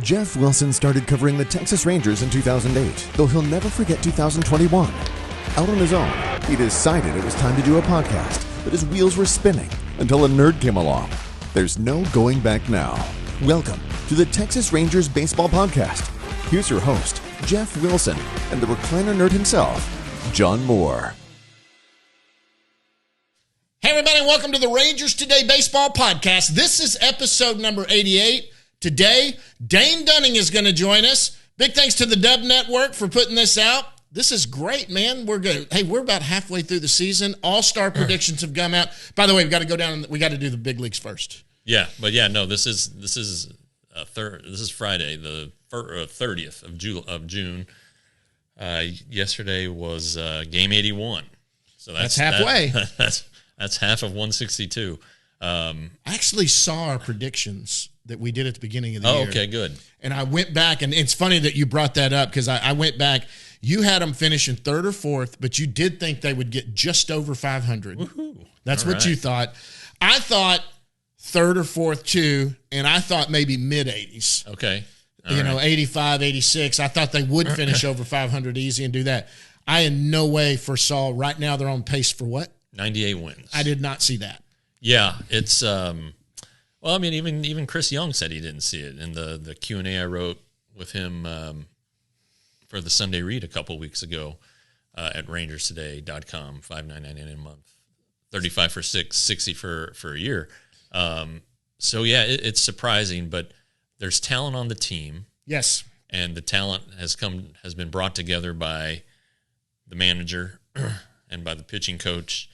Jeff Wilson started covering the Texas Rangers in 2008, though he'll never forget 2021. Out on his own, he decided it was time to do a podcast, but his wheels were spinning until a nerd came along. There's no going back now. Welcome to the Texas Rangers Baseball Podcast. Here's your host, Jeff Wilson, and the recliner nerd himself, John Moore. Hey everybody, welcome to the Rangers Today Baseball Podcast. This is episode number 88. Today, Dane Dunning is going to join us. Big thanks to the Dub Network for putting this out. This is great, man. We're good. Hey, we're about halfway through the season. All-star predictions have come out. By the way, we've got to go down. We got to do the big leagues first. Yeah, but no. This is Friday, the 30th of June. Yesterday was game 81, so that's halfway. That's half of 162. I actually saw our predictions that we did at the beginning of the year. Oh, okay, good. And I went back, and it's funny that you brought that up because I went back. You had them finish in third or fourth, but you did think they would get just over 500. Woohoo. That's All what right. you thought. I thought third or fourth too, and I thought maybe mid-80s. Okay. All you know, right. 85, 86. I thought they would finish over 500 easy and do that. I in no way foresaw. Right now they're on pace for what? 98 wins. I did not see that. Yeah, it's well, I mean, even Chris Young said he didn't see it in the Q&A I wrote with him for the Sunday Read a couple weeks ago at rangerstoday.com, $5.99 a month, 35 for 6, 60 for a year. So yeah, it's surprising, but there's talent on the team. Yes, and the talent has been brought together by the manager and by the pitching coach,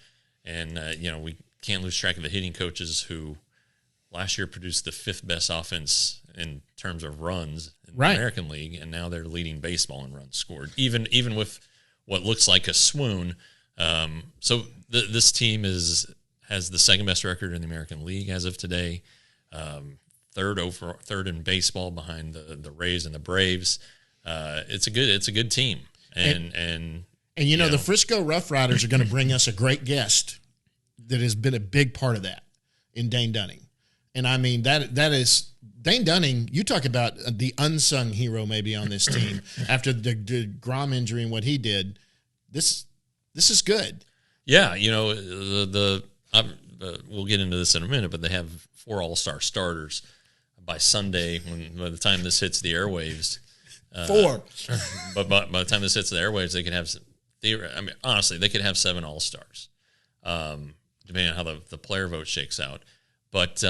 and we can't lose track of the hitting coaches who last year produced the 5th best offense in terms of runs in the American League, and now they're leading baseball in runs scored, even with what looks like a swoon. So this team has the second best record in the American League as of today, third in baseball behind the Rays and the Braves. It's a good team, and you know, the Frisco Rough Riders are going to bring us a great guest that has been a big part of that in Dane Dunning. And I mean, that is Dane Dunning. You talk about the unsung hero maybe on this team after the DeGrom injury and what he did. This is good. Yeah, you know, we'll get into this in a minute, but they have 4 all-star starters by Sunday by the time this hits the airwaves. 4. But by the time this hits the airwaves, they could have. I mean, honestly, they could have 7 all-stars, depending on how the player vote shakes out. But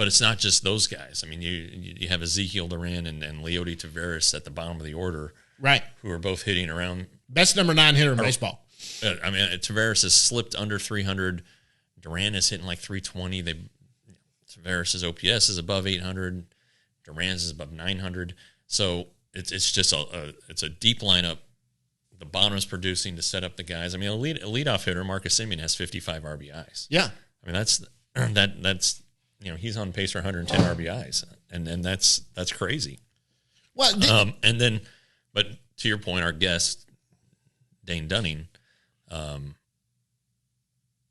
it's not just those guys. I mean, you have Ezekiel Duran and Leody Taveras at the bottom of the order, right? Who are both hitting around. Best number 9 hitter in baseball. I mean, Taveras has slipped under 300. Duran is hitting like 320. Taveras' OPS is above 800. Duran's is above 900. So it's just a deep lineup. The bottom is producing to set up the guys. I mean, a leadoff hitter, Marcus Semien, has 55 RBIs. Yeah, I mean that's he's on pace for 110 RBIs, and that's crazy. Well, but to your point, our guest Dane Dunning,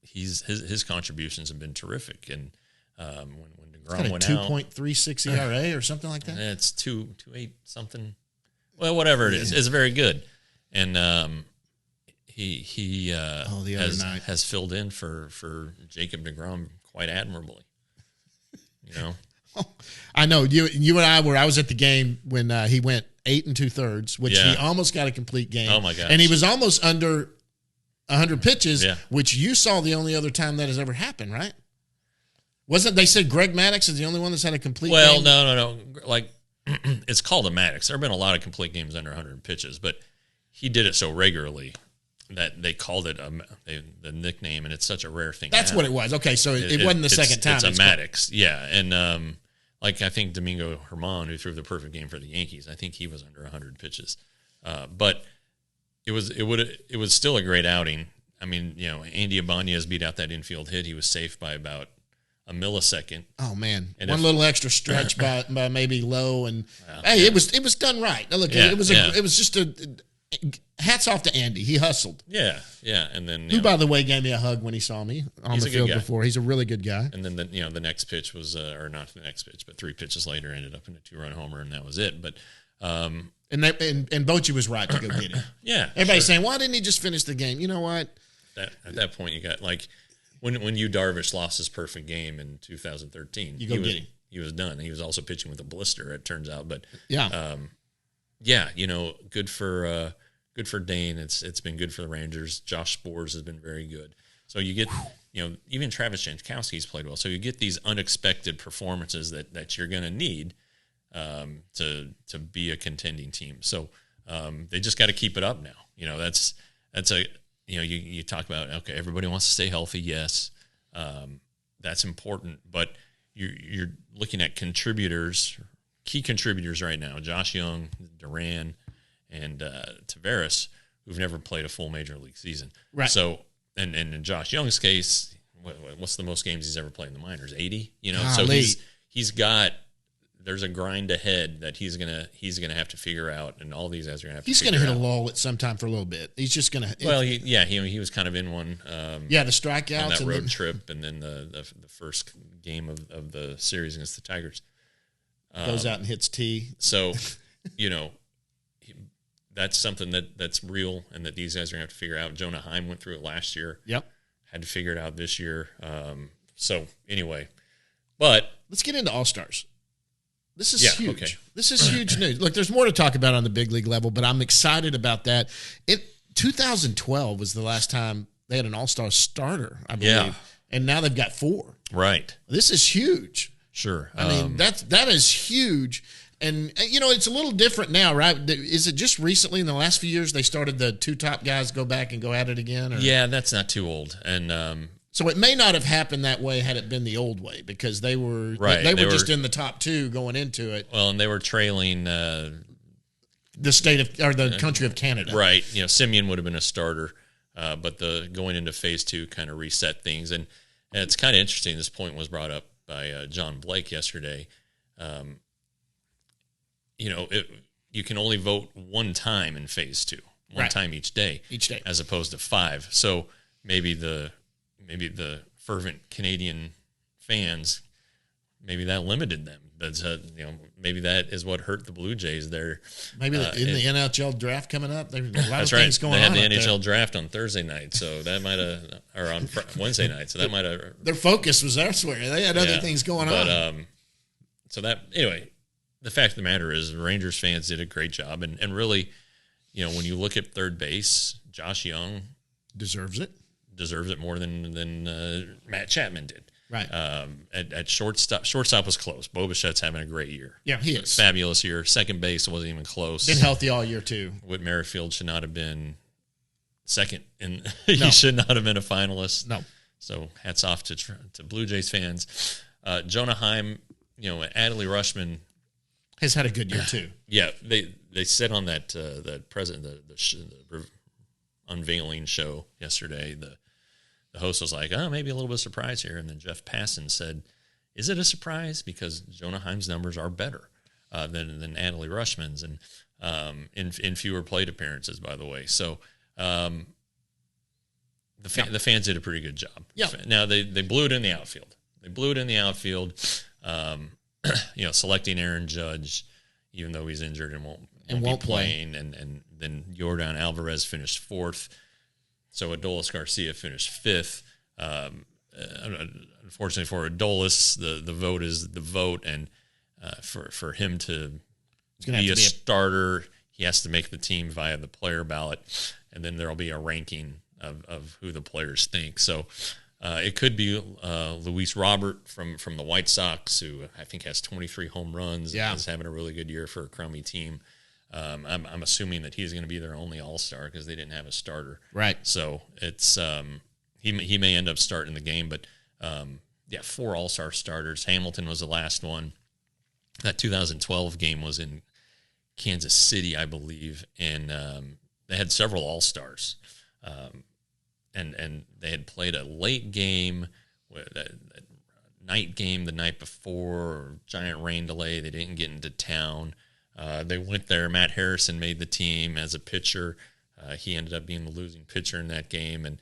his contributions have been terrific, and when DeGrom went out, 2.36 ERA or something like that. It's 2.8 something. Well, whatever it is, it's very good. And he has filled in for Jacob DeGrom quite admirably. You know, I know you and I was at the game when he went 8 2/3, which he almost got a complete game. Oh my gosh! And he was almost under 100 pitches, which you saw the only other time that has ever happened, right? Wasn't they said Greg Maddux is the only one that's had a complete? Well, game? no. Like it's called a Maddux. There have been a lot of complete games under 100 pitches, but he did it so regularly that they called it the nickname, and it's such a rare thing. That's what it was. Okay, so it wasn't the second time. It's a Maddux, yeah. And like I think Domingo Germán, who threw the perfect game for the Yankees, I think he was under 100 pitches. But it was still a great outing. I mean, you know, Andy Ibanez beat out that infield hit. He was safe by about a millisecond. Oh man, and one little extra stretch by maybe Lowe, and hey, it was done right. Look, it was just hats off to Andy. He hustled. Yeah, and then Who, by the way, gave me a hug when he saw me on the field before. He's a really good guy. And then the next pitch was, or not the next pitch, but 3 pitches later ended up in a 2-run homer, and that was it. But and Bochy was right to go get him. Yeah, everybody's saying, why didn't he just finish the game? You know what? At that point, you got like when Yu Darvish lost his perfect game in 2013. You go get him. He was done. He was also pitching with a blister, it turns out. But yeah, good for Dane. It's been good for the Rangers. Josh Spores has been very good. So you get, even Travis Jankowski's played well. So you get these unexpected performances that you're going to need to be a contending team. So they just got to keep it up now. That's you talk about, okay, everybody wants to stay healthy. Yes, that's important. But you're looking at key contributors right now: Josh Young, Duran, and Tavares, who've never played a full major league season. Right. So, and in Josh Young's case, what's the most games he's ever played in the minors? 80. So he's got. There's a grind ahead that he's gonna have to figure out, and all these guys are gonna have. He's gonna hit a lull at some time for a little bit. He's just gonna. Well, he was kind of in one. The strikeouts on that road trip, and then the first game of the series against the Tigers. Goes out and hits T. So, that's something that's real, and that these guys are gonna have to figure out. Jonah Heim went through it last year. Yep. Had to figure it out this year. So anyway, but let's get into All-Stars. This is huge. Okay. This is huge news. Look, there's more to talk about on the big league level, but I'm excited about that. 2012 was the last time they had an All-Star starter, I believe. Yeah. And now they've got 4. Right. This is huge. Sure. I mean, that is huge. And, it's a little different now, right? Is it just recently in the last few years they started the 2 top guys go back and go at it again? Or? Yeah, that's not too old. And so it may not have happened that way had it been the old way, because they were they were just in the top 2 going into it. Well, and they were trailing the state of or the country of Canada. Right. Simeon would have been a starter, but the going into phase 2 kind of reset things. And it's kind of interesting. This point was brought up by John Blake yesterday. You can only vote 1 time in phase 2, one time each day, as opposed to 5. So maybe the fervent Canadian fans, maybe that limited them. But maybe that is what hurt the Blue Jays there. Maybe in the NHL draft coming up, there's a lot of things going on. They had the NHL draft on Thursday night, so that might have, or on Wednesday night, so that might have. Their focus was elsewhere. They had other things going on. So that anyway, the fact of the matter is, Rangers fans did a great job, and really, when you look at third base, Josh Young deserves it more than Matt Chapman did. Right. At shortstop was close. Bo Bichette's having a great year. Yeah, he is. Fabulous year. Second base wasn't even close. Been healthy all year too. Whit Merrifield should not have been second, and he should not have been a finalist. No. So hats off to Blue Jays fans. Jonah Heim, Adley Rutschman has had a good year too. Yeah, they said on that the unveiling show yesterday, the host was like, maybe a little bit of surprise here. And then Jeff Passan said, is it a surprise? Because Jonah Heim's numbers are better than Adley Rutschman's, and in fewer plate appearances, by the way. So the fans did a pretty good job. Yeah. Now, they blew it in the outfield. Selecting Aaron Judge, even though he's injured and won't be playing. And then Yordan Alvarez finished 4th. So Adolis Garcia finished 5th. Unfortunately for Adolis, the vote is the vote, and for him to be a starter, he has to make the team via the player ballot, and then there'll be a ranking of who the players think. So it could be Luis Robert from the White Sox, who I think has 23 home runs. Yeah. And is having a really good year for a crummy team. I'm assuming that he's going to be their only All-Star because they didn't have a starter. Right. So it's he may end up starting the game, but 4 All-Star starters. Hamilton was the last one. That 2012 game was in Kansas City, I believe, and they had several All-Stars. And they had played a late game, a night game the night before, giant rain delay. They didn't get into town. They went there. Matt Harrison made the team as a pitcher. He ended up being the losing pitcher in that game, and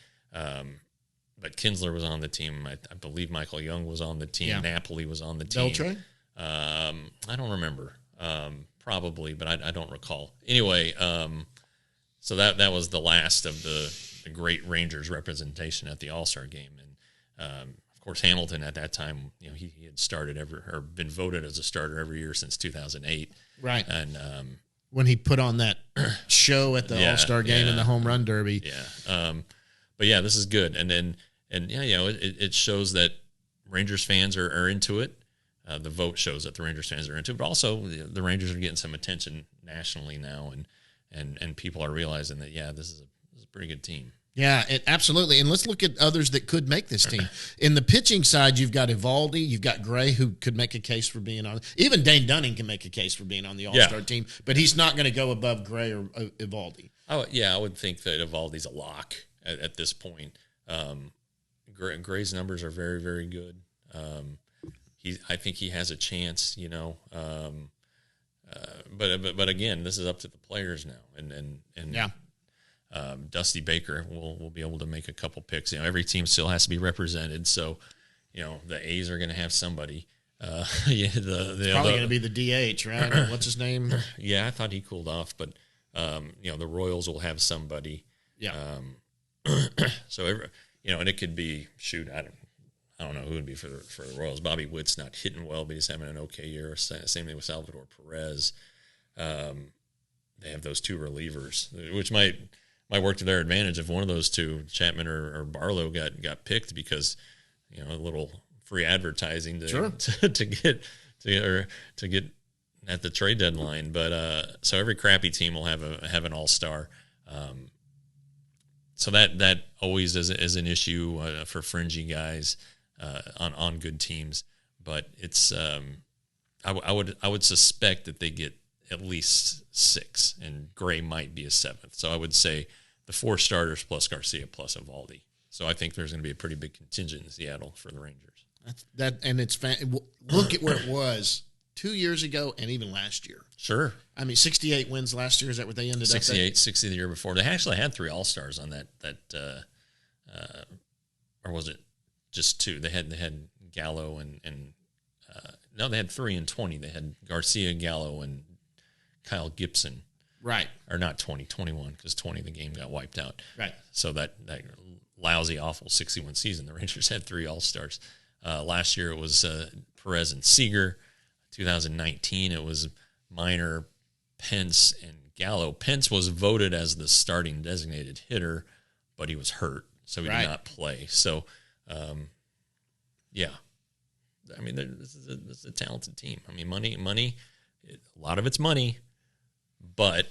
but Kinsler was on the team. I believe Michael Young was on the team. Yeah. Napoli was on the team. Beltray? I don't remember. Probably, but I don't recall. Anyway, so that was the last of the great Rangers representation at the All-Star game. And of course, Hamilton at that time, he had started or been voted as a starter every year since 2008. Right. And when he put on that show at the All-Star game in the home run derby. Yeah. But yeah, this is good. And it shows that Rangers fans are into it. The vote shows that the Rangers fans are into it, but also the Rangers are getting some attention nationally now, and people are realizing that this is a pretty good team. Yeah, absolutely. And let's look at others that could make this team. In the pitching side, you've got Eovaldi, you've got Gray, who could make a case for being on. Even Dane Dunning can make a case for being on the All-Star team, but he's not going to go above Gray or Eovaldi. I would think that Eovaldi's a lock at this point. Gray's numbers are very, very good. I think he has a chance, but again, this is up to the players now, and Dusty Baker will be able to make a couple picks. Every team still has to be represented, so the A's are going to have somebody. It's probably going to be the DH, right? What's his name? Yeah, I thought he cooled off, but the Royals will have somebody. Yeah. So and it could be I don't know who would be for the Royals. Bobby Witt's not hitting well, but he's having an okay year. Same thing with Salvador Perez. They have those two relievers, which might work to their advantage if one of those two, Chapman or Barlow, got picked because a little free advertising to get at the trade deadline. But so every crappy team will have an all-star. So that always is an issue for fringy guys. On good teams, but it's I would suspect that they get at least 6, and Gray might be a 7th. So I would say the 4 starters plus Garcia plus Eovaldi. So I think there's going to be a pretty big contingent in Seattle for the Rangers. And it's look at where it was 2 years ago and even last year. Sure. I mean, 68 wins last year. Is that what they ended 68, 60 the year before. They actually had 3 All-Stars on that or was it just 2? They had Gallo and no, they had 3 and 20. They had Garcia, Gallo, and Kyle Gibson. Right. Or not 20, 21, because 20 the game got wiped out. Right. So that lousy, awful 61 season, the Rangers had 3 All-Stars. Last year it was Perez and Seager. 2019 it was Minor, Pence, and Gallo. Pence was voted as the starting designated hitter, but he was hurt, so he did not play. So, I mean, this is a talented team. I mean, money, a lot of it's money, but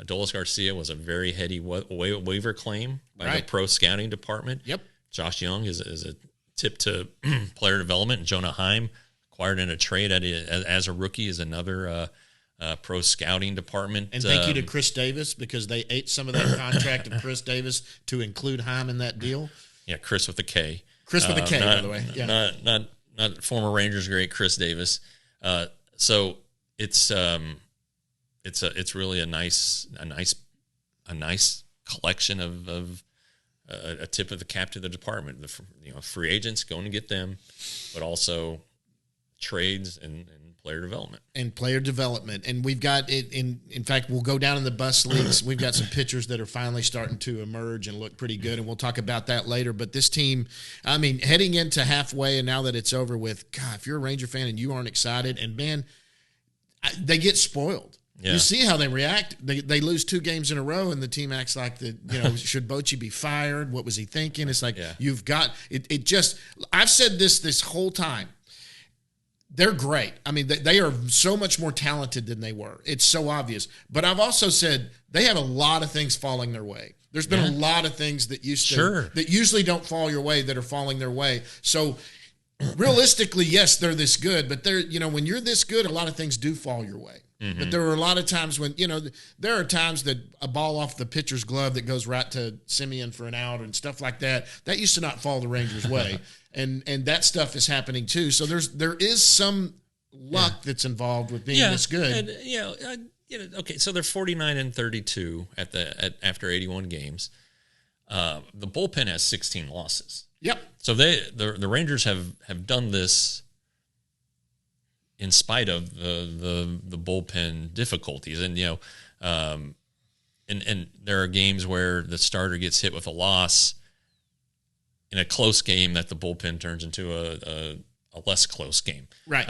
Adolis Garcia was a very heady waiver claim by the pro scouting department. Yep. Josh Young is a tip to player development. And Jonah Heim, acquired in a trade as a rookie, is another pro scouting department. And thank you to Chris Davis, because they ate some of that contract of Chris Davis to include Heim in that deal. Yeah, Chris with a K. Chris with a K, by the way. Yeah. Not former Rangers great Chris Davis. So it's really a nice collection of a tip of the cap to the department. The free agents, going to get them, but also trades and player development. And we've got it in fact, we'll go down in the bus leagues. We've got some pitchers that are finally starting to emerge and look pretty good, and we'll talk about that later. But this team, I mean, heading into halfway and now that it's over with, God, if you're a Ranger fan and you aren't excited, and man, they get spoiled. Yeah. You see how they react. They lose 2 games in a row, and the team acts like should Bochy be fired? What was he thinking? It's like, you've got it. It just, I've said this whole time. They're great. I mean, they are so much more talented than they were. It's so obvious. But I've also said they have a lot of things falling their way. There's been a lot of things that that usually don't fall your way that are falling their way. So realistically, yes, they're this good, but they're, when you're this good, a lot of things do fall your way. Mm-hmm. But there are a lot of times when, there are times that a ball off the pitcher's glove that goes right to Simeon for an out and stuff like that, that used to not fall the Rangers' way. And that stuff is happening too. So there is some luck that's involved with being this good. And, okay, so they're 49-32 after 81 games. The bullpen has 16 losses. Yep. So the Rangers have done this in spite of the bullpen difficulties, and and there are games where the starter gets hit with a loss in a close game that the bullpen turns into a less close game, right?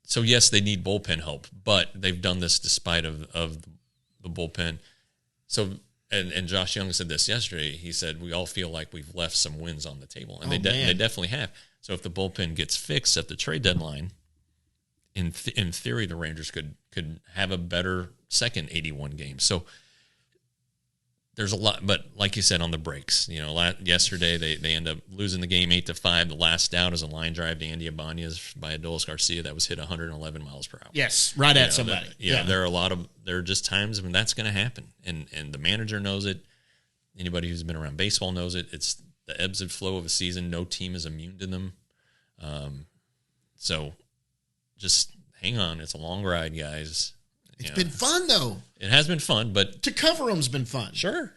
So yes, they need bullpen help, but they've done this despite of the bullpen. So and Josh Young said this yesterday. He said we all feel like we've left some wins on the table, and they definitely have. So if the bullpen gets fixed at the trade deadline, in theory, the Rangers could have a better second 81 games. So there's a lot, but like you said, on the breaks, yesterday they end up losing the game 8-5. The last out is a line drive to Andy Ibanez by Adolis Garcia that was hit 111 miles per hour. Yes, right at somebody. There are just times when that's going to happen, and the manager knows it. Anybody who's been around baseball knows it. It's the ebbs and flow of a season. No team is immune to them. So just hang on. It's a long ride, guys. It's been fun, though. It has been fun, but to cover them's been fun. Sure.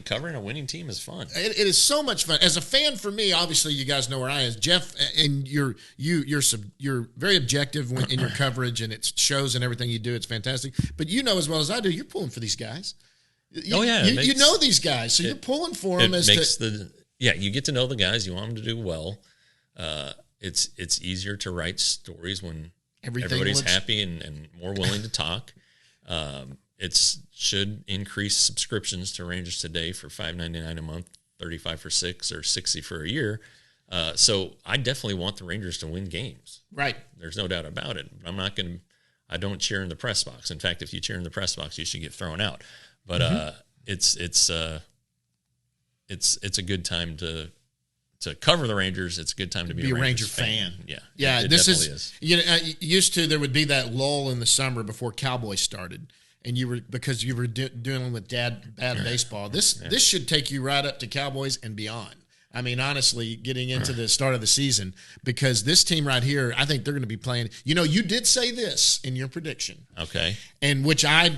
Covering a winning team is fun. It is so much fun. As a fan, for me, obviously, you guys know where I am, Jeff, and you're very objective in your coverage, and it shows in everything you do. It's fantastic. But you know as well as I do, you're pulling for these guys. You know these guys, so you're pulling for them. You get to know the guys. You want them to do well. It's easier to write stories when everybody's happy and more willing to talk. It should increase subscriptions to Rangers Today for $5.99 a month, $35 for 6, or $60 for a year. So I definitely want the Rangers to win games. Right. There's no doubt about it. I don't cheer in the press box. In fact, if you cheer in the press box, you should get thrown out. But it's a good time to cover the Rangers. It's a good time to be a Ranger fan. Yeah. This is. Used to there would be that lull in the summer before Cowboys started, and you were dealing with bad baseball. This should take you right up to Cowboys and beyond. I mean, honestly, getting into the start of the season, because this team right here, I think they're going to be playing. You did say this in your prediction, okay, and which I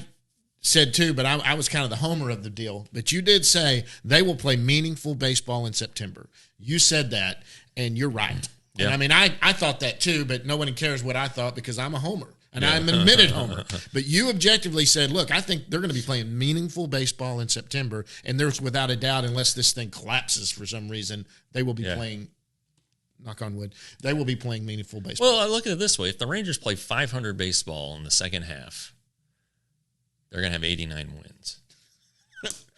said too, but I was kind of the homer of the deal. But you did say they will play meaningful baseball in September. You said that, and you're right. Yeah. And I mean, I thought that too, but no one cares what I thought because I'm a homer, and I'm an admitted homer. But you objectively said, look, I think they're going to be playing meaningful baseball in September, and there's without a doubt, unless this thing collapses for some reason, they will be playing, knock on wood, they will be playing meaningful baseball. Well, I look at it this way. If the Rangers play .500 baseball in the second half, they're going to have 89 wins.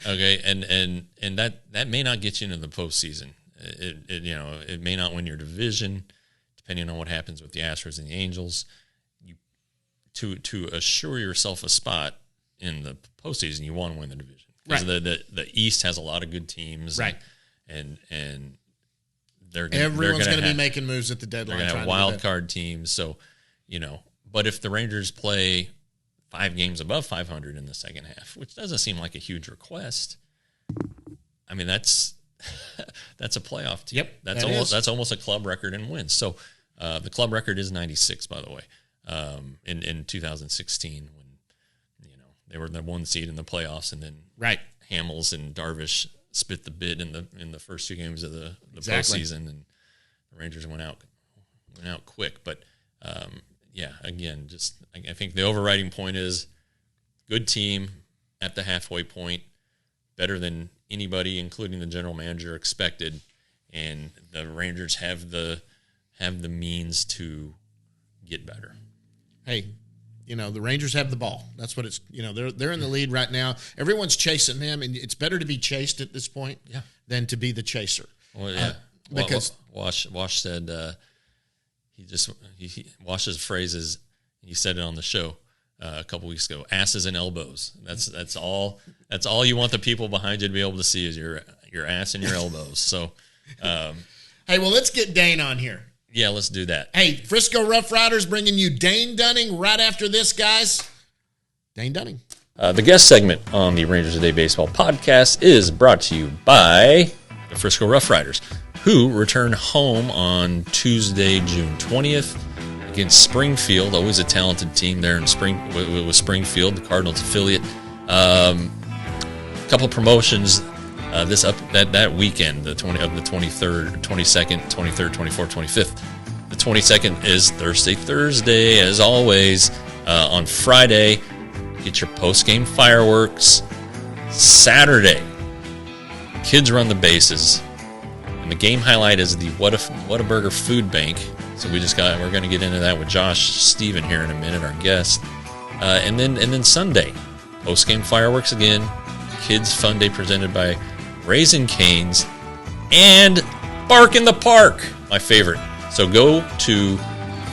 Okay, and that may not get you into the postseason. It may not win your division, depending on what happens with the Astros and the Angels. To assure yourself a spot in the postseason, you want to win the division. Because the East has a lot of good teams, right? And everyone's going to be making moves at the deadline. They're going to have wild card teams, so But if the Rangers play 5 games above .500 in the second half, which doesn't seem like a huge request, I mean that's a playoff team. Yep, that's almost a club record in wins. So the club record is 96, by the way. In 2016, when they were the 1 seed in the playoffs, and then Hamels and Darvish spit the bid in the first 2 games of the postseason, and the Rangers went out quick. But again, just I think the overriding point is good team at the halfway point, better than anybody, including the general manager, expected, and the Rangers have the means to get better. Hey, the Rangers have the ball. That's what it's. They're in the lead right now. Everyone's chasing them, and it's better to be chased at this point than to be the chaser. Well, yeah, because Wash said Wash's phrases. He said it on the show a couple weeks ago. Asses and elbows. That's all you want the people behind you to be able to see is your ass and your elbows. So, hey, well, let's get Dane on here. Yeah, let's do that. Hey, Frisco Rough Riders bringing you Dane Dunning right after this, guys. Dane Dunning. The guest segment on the Rangers Today Baseball podcast is brought to you by the Frisco Rough Riders. who return home on Tuesday, June 20th against Springfield. Always a talented team there in with Springfield, the Cardinals affiliate. Couple promotions that weekend, the 23rd, 22nd, 23rd, 24th, 25th. The 22nd is Thursday, as always. On Friday, get your post-game fireworks. Saturday, kids run the bases. And the game highlight is the Whataburger Food Bank. So we're going to get into that with Josh Stephen here in a minute, our guest. And then Sunday, post-game fireworks again. Kids Fun Day presented by Raising Cane's and Bark in the Park, my favorite. So go to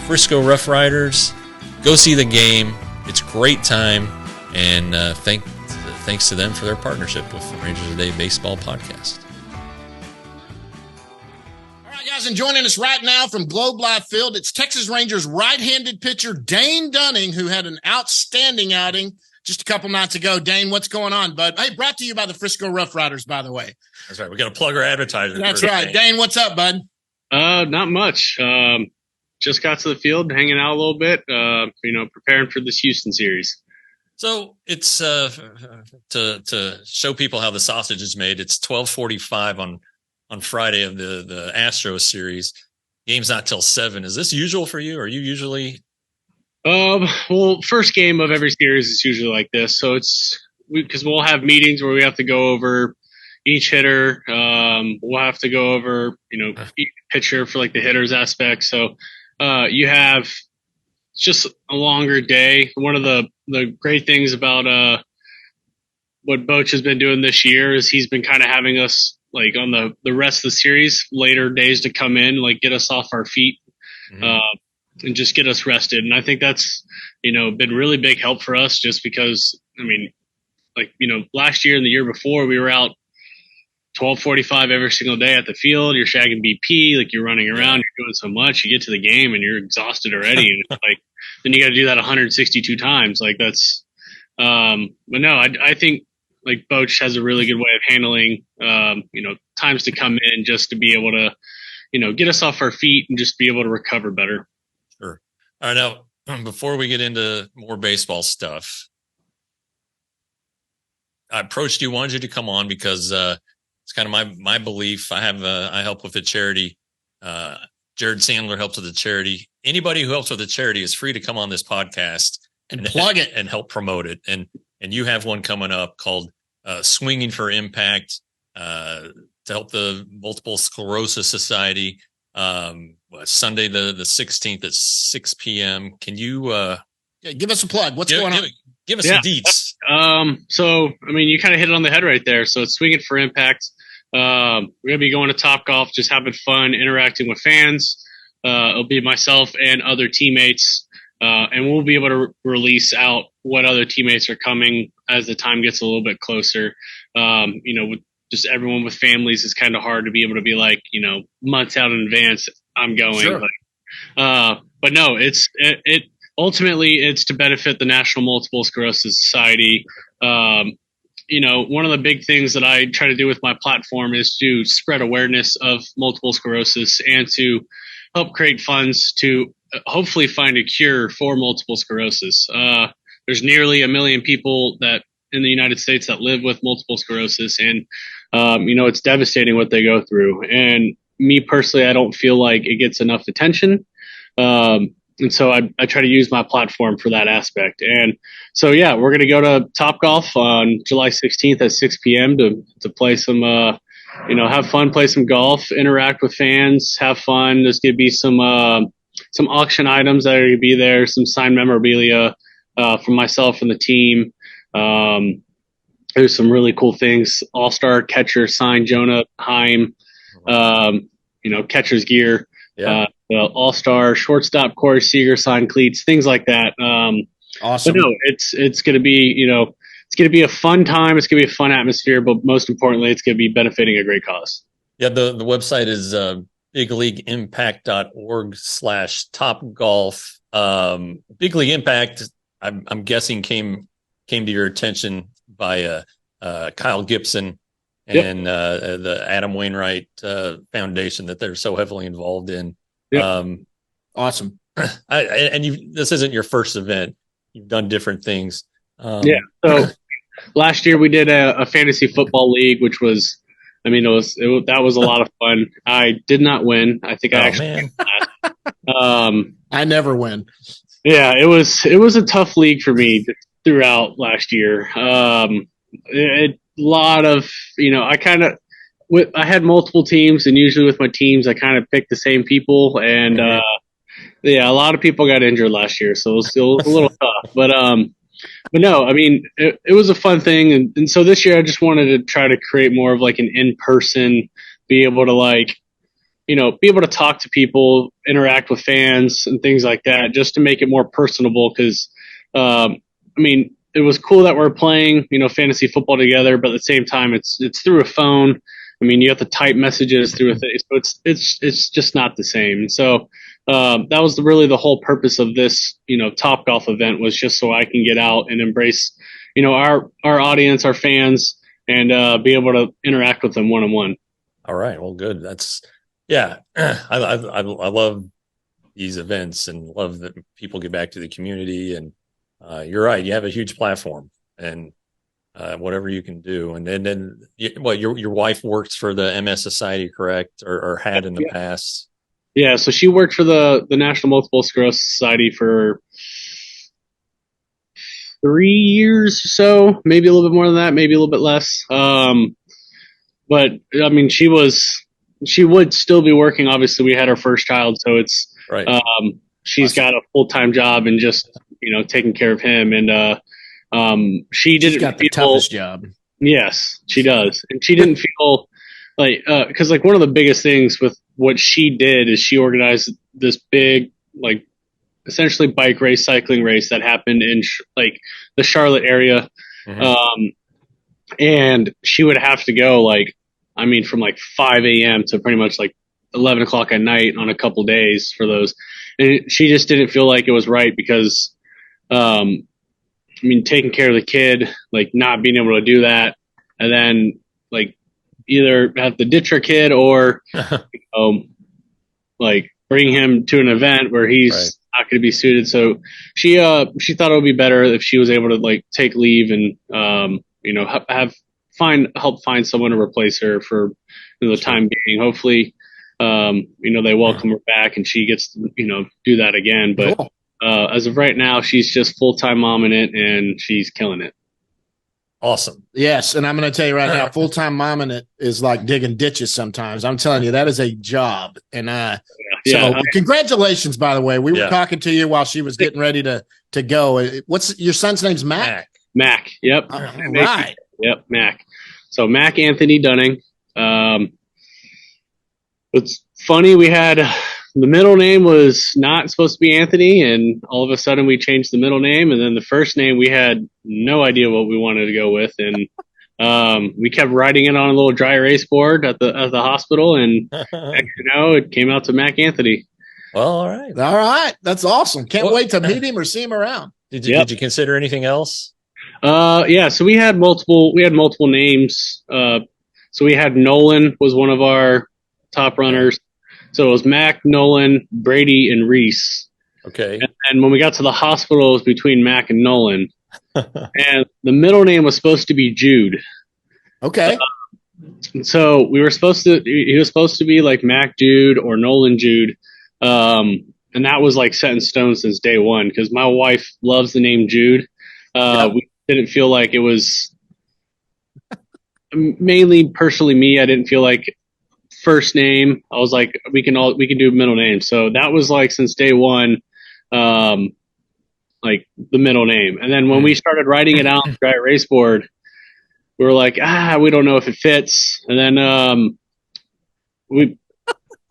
Frisco Rough Riders, go see the game. It's a great time, and thanks to them for their partnership with the Rangers Today Baseball Podcast. All right, guys, and joining us right now from Globe Life Field, it's Texas Rangers right-handed pitcher Dane Dunning, who had an outstanding outing just a couple nights ago. Dane, what's going on, bud? Hey, brought to you by the Frisco Rough Riders, by the way. That's right. We got to plug our advertising. That's right. Dane, what's up, bud? Not much. Just got to the field, hanging out a little bit, preparing for this Houston series. So it's to show people how the sausage is made. It's 12:45 on Friday of the Astros series. Game's not till 7. Is this usual for you? Are you usually? Well, first game of every series is usually like this. So because we'll have meetings where we have to go over each hitter. We'll have to go over, each pitcher for like the hitters aspect. So, you have just a longer day. One of the great things about, what Boch has been doing this year is he's been kind of having us like on the rest of the series, later days to come in, like get us off our feet, and just get us rested. And I think that's, been really big help for us just because, last year and the year before we were out 12:45 every single day at the field. You're shagging BP, like you're running around, you're doing so much. You get to the game and you're exhausted already, and it's like then you got to do that 162 times. Like that's, but no, I think like Boch has a really good way of handling, times to come in just to be able to, get us off our feet and just be able to recover better. Sure. All right, now before we get into more baseball stuff, I approached you, wanted you to come on because it's kind of my belief. I help with a charity. Jared Sandler helps with a charity. Anybody who helps with a charity is free to come on this podcast and plug it and help promote it. And you have one coming up called Swinging for Impact to help the Multiple Sclerosis Society. Sunday the 16th at 6 p.m. Can you give us a plug? What's going on? Give us some deets. So, you kind of hit it on the head right there. So it's Swinging for Impact. We're going to be going to Topgolf, just having fun, interacting with fans. It'll be myself and other teammates. And we'll be able to release out what other teammates are coming as the time gets a little bit closer. With just everyone with families, it's kind of hard to be able to be like, months out in advance, I'm going. Sure. But no, it ultimately it's to benefit the National Multiple Sclerosis Society. One of the big things that I try to do with my platform is to spread awareness of multiple sclerosis and to help create funds to hopefully find a cure for multiple sclerosis. There's nearly 1 million people that in the United States that live with multiple sclerosis, and it's devastating what they go through. And me personally, I don't feel like it gets enough attention. And so I try to use my platform for that aspect. And so, yeah, we're going to go to Topgolf on July 16th at 6 p.m. to play some, have fun, play some golf, interact with fans, have fun. There's going to be some auction items that are going to be there, some signed memorabilia from myself and the team. There's some really cool things. All-star catcher signed Jonah Heim, catcher's gear. Yeah. All-star shortstop Corey Seager signed cleats, things like that. Awesome. But no, it's going to be, it's going to be a fun time. It's going to be a fun atmosphere, but most importantly, it's going to be benefiting a great cause. Yeah. The website is bigleagueimpact.org/Topgolf. Big League Impact, I'm guessing came to your attention by Kyle Gibson and the Adam Wainwright Foundation that they're so heavily involved in. Yep. Awesome. This isn't your first event. You've done different things. So last year we did a fantasy football league, which was, that was a lot of fun. I did not win. I think I never win. Yeah, it was a tough league for me throughout last year. A lot of, I had multiple teams, and usually with my teams, I kind of picked the same people, and a lot of people got injured last year, so it was a little tough. But no, it was a fun thing, and so this year I just wanted to try to create more of like an in-person, be able to talk to people, interact with fans and things like that, just to make it more personable. Because, it was cool that we're playing, fantasy football together, but at the same time, it's through a phone. You have to type messages through a thing, so it's just not the same. So that was really the whole purpose of this, Top Golf event, was just so I can get out and embrace, our audience, our fans, and be able to interact with them one-on-one. All right. Well, good. I love these events and love that people get back to the community. And you're right. You have a huge platform, and whatever you can do. And then your wife works for the MS Society, correct? Or had in the past? Yeah. So she worked for the National Multiple Sclerosis Society for 3 years or so, maybe a little bit more than that, maybe a little bit less. But she would still be working. Obviously, we had our first child, so it's right. She's got a full-time job and just taking care of him. And she's got the toughest job. Yes, she does, and she didn't feel like because one of the biggest things with what she did is she organized this big essentially bike race, cycling race that happened in the Charlotte area, and she would have to go from 5 a.m. to pretty much 11 o'clock at night on a couple days for those. And she just didn't feel like it was right because, taking care of the kid, not being able to do that, and then either have to ditch her kid or, bring him to an event where he's not going to be suited. So she thought it would be better if she was able to take leave and, help find someone to replace her for the time being. Hopefully, they welcome her back and she gets to, do that again. But cool. As of right now, she's just full-time mom in it, and she's killing it. Awesome. Yes. And I'm going to tell you right now, full-time mom in it is like digging ditches sometimes. I'm telling you, that is a job. And so congratulations, by the way. We were talking to you while she was getting ready to go. What's your son's name's Mac? Mac. Yep. All right. Yep. Mac. So Mac Anthony Dunning. It's funny, we had the middle name was not supposed to be Anthony, and all of a sudden we changed the middle name, and then the first name we had no idea what we wanted to go with, and we kept writing it on a little dry erase board at the hospital, and it came out to Mac Anthony. Well, all right, that's awesome. Can't wait to meet him or see him around. Did you consider anything else? So we had multiple names. So we had Nolan was one of our top runners. So it was Mac, Nolan, Brady, and Reese. Okay. And when we got to the hospital, it was between Mac and Nolan. And the middle name was supposed to be Jude. Okay. So he was supposed to be like Mac Jude or Nolan Jude. And that was set in stone since day one, because my wife loves the name Jude. We didn't feel like it was mainly personally me. I didn't feel like first name. I was like, we can do middle name. So that was since day one, the middle name. And then when we started writing it out on the dry erase board, we were like, we don't know if it fits. And then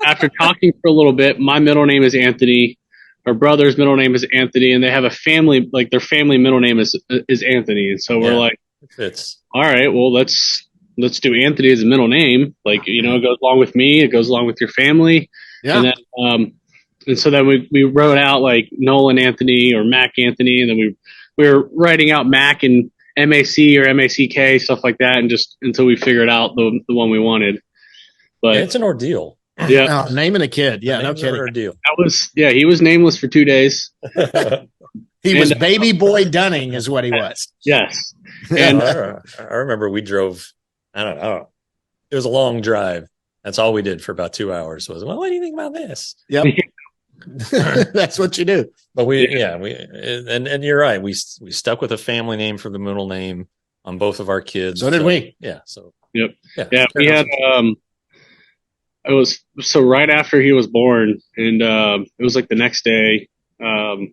after talking for a little bit, my middle name is Anthony. Her brother's middle name is Anthony, and they have a family, their family middle name is Anthony. And so we're like, it fits. All right, well, let's do Anthony as a middle name. It goes along with me. It goes along with your family. Yeah. And then, and so then we wrote out Nolan Anthony or Mac Anthony. And then we were writing out Mac and MAC or MACK, stuff like that, and just until we figured out the one we wanted. But it's an ordeal. Yeah, naming a kid. Yeah, no kidding. Ordeal. He was nameless for 2 days. He was Baby Boy Dunning, is what he was. Yes, and I remember we drove. I don't know. It was a long drive. That's all we did for about 2 hours. Was, well, what do you think about this? Yep. That's what you do. But and you're right. We stuck with a family name for the middle name on both of our kids. So did we. Yeah. So yep. Yeah. We had it was so right after he was born, and it was like the next day. The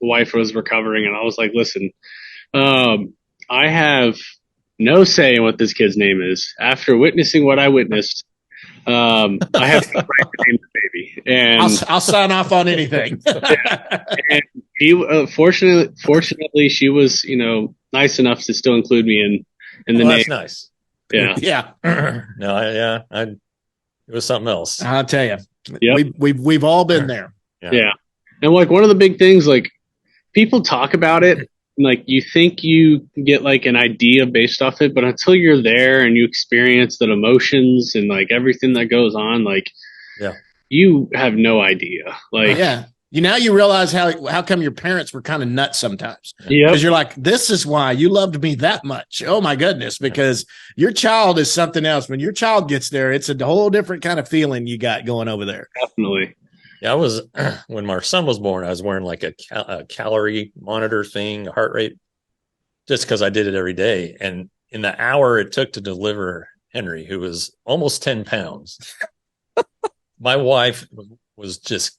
wife was recovering, and I was like, "Listen, I have no say in what this kid's name is. After witnessing what I witnessed, I have the right to name the baby, and I'll sign off on anything." And he, fortunately, she was, nice enough to still include me in the name. That's nice. Yeah, yeah. No, it was something else. I'll tell you. Yep. We've all been there. Yeah, and like one of the big things, like people talk about it. Like you think you get like an idea based off it, but until you're there and you experience the emotions and like everything that goes on, like you have no idea. Like now you realize how come your parents were kind of nuts sometimes. Yeah, because you're like, this is why you loved me that much. Oh my goodness, because your child is something else. When your child gets there, it's a whole different kind of feeling you got going over there. Definitely. Yeah, I was when my son was born, I was wearing like a calorie monitor thing, heart rate, just because I did it every day. And in the hour it took to deliver Henry, who was almost 10 pounds, my wife was just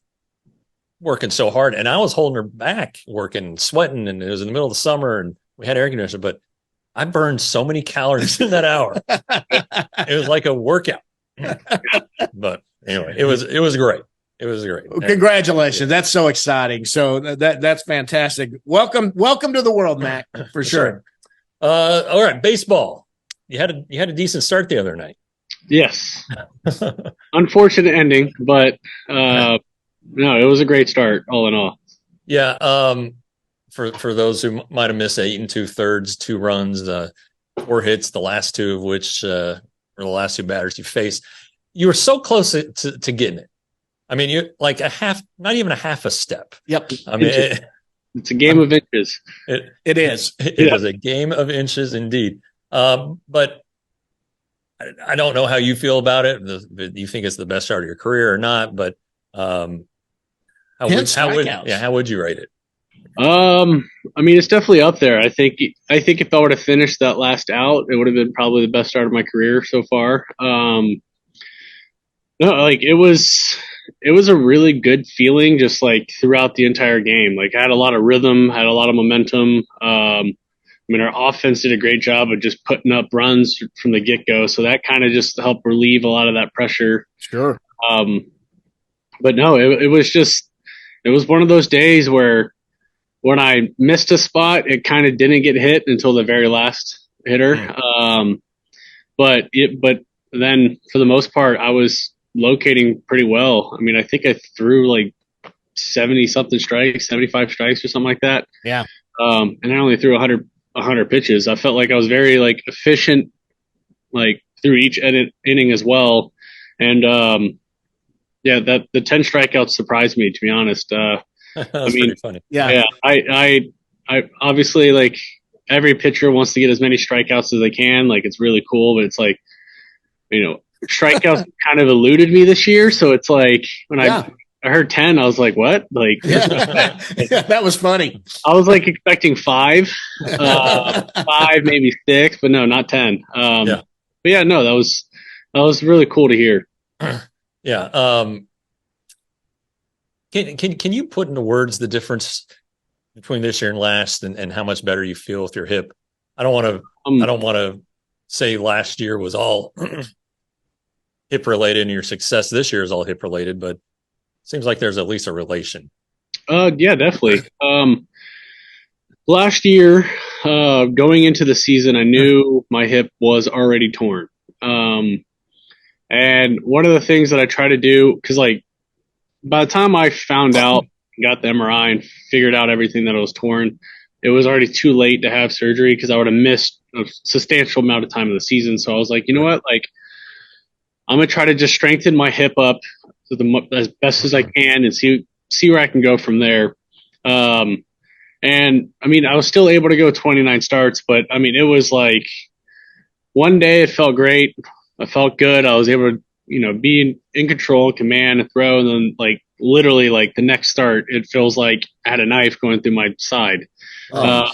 working so hard, and I was holding her back, working, sweating, and it was in the middle of the summer, and we had air conditioning, but I burned so many calories in that hour. It was like a workout. But anyway, it was great. It was great. Well, congratulations. That's so exciting. So that's fantastic. Welcome to the world, Mac, for sure. All right. Baseball. You had a decent start the other night. Yes. Unfortunate ending, but no, it was a great start all in all. Yeah. For those who might have missed 8 2/3, 2 runs, 4 hits, the last 2 of which were the last 2 batters you faced. You were so close to getting it. I mean, you're like not even a half a step. Yep. I mean, it's a game of inches. It is. It is a game of inches indeed. But I don't know how you feel about it. You think it's the best start of your career or not? But how would you rate it? I mean, it's definitely up there. I think if I would have finished that last out, it would have been probably the best start of my career so far. No, like it was a really good feeling just like throughout the entire game. Like I had a lot of rhythm, had a lot of momentum. I mean, our offense did a great job of just putting up runs from the get-go. So that kind of just helped relieve a lot of that pressure. Sure. But no, it was one of those days where when I missed a spot, it kind of didn't get hit until the very last hitter. But then for the most part, I was locating pretty well. I mean, I think I threw like 70 something strikes, 75 strikes or something like that. Yeah. And I only threw 100 pitches. I felt like I was very like efficient, like through each inning as well. And that the 10 strikeouts surprised me, to be honest. That's pretty funny. Yeah. I obviously, like every pitcher wants to get as many strikeouts as they can. Like it's really cool, but it's like, strikeouts kind of eluded me this year. So it's like when I heard 10, I was like, what? Like, that was funny. I was like expecting 5, 5, maybe 6, but no, not 10. But yeah, no, that was really cool to hear. Yeah. Can you put into words the difference between this year and last, and how much better you feel with your hip? I don't want to say last year was all hip related and your success this year is all hip related, but it seems like there's at least a relation. Yeah, definitely. Last year, going into the season, I knew my hip was already torn. And one of the things that I try to do, because like by the time I found out, got the MRI and figured out everything that I was torn, it was already too late to have surgery because I would have missed a substantial amount of time of the season. So I was like, you know what, like I'm gonna try to just strengthen my hip up to as best as I can and see where I can go from there. And I mean, I was still able to go 29 starts, but I mean, it was like one day it felt great. I felt good. I was able to, be in control, command, and throw. And then like literally like the next start, it feels like I had a knife going through my side. No,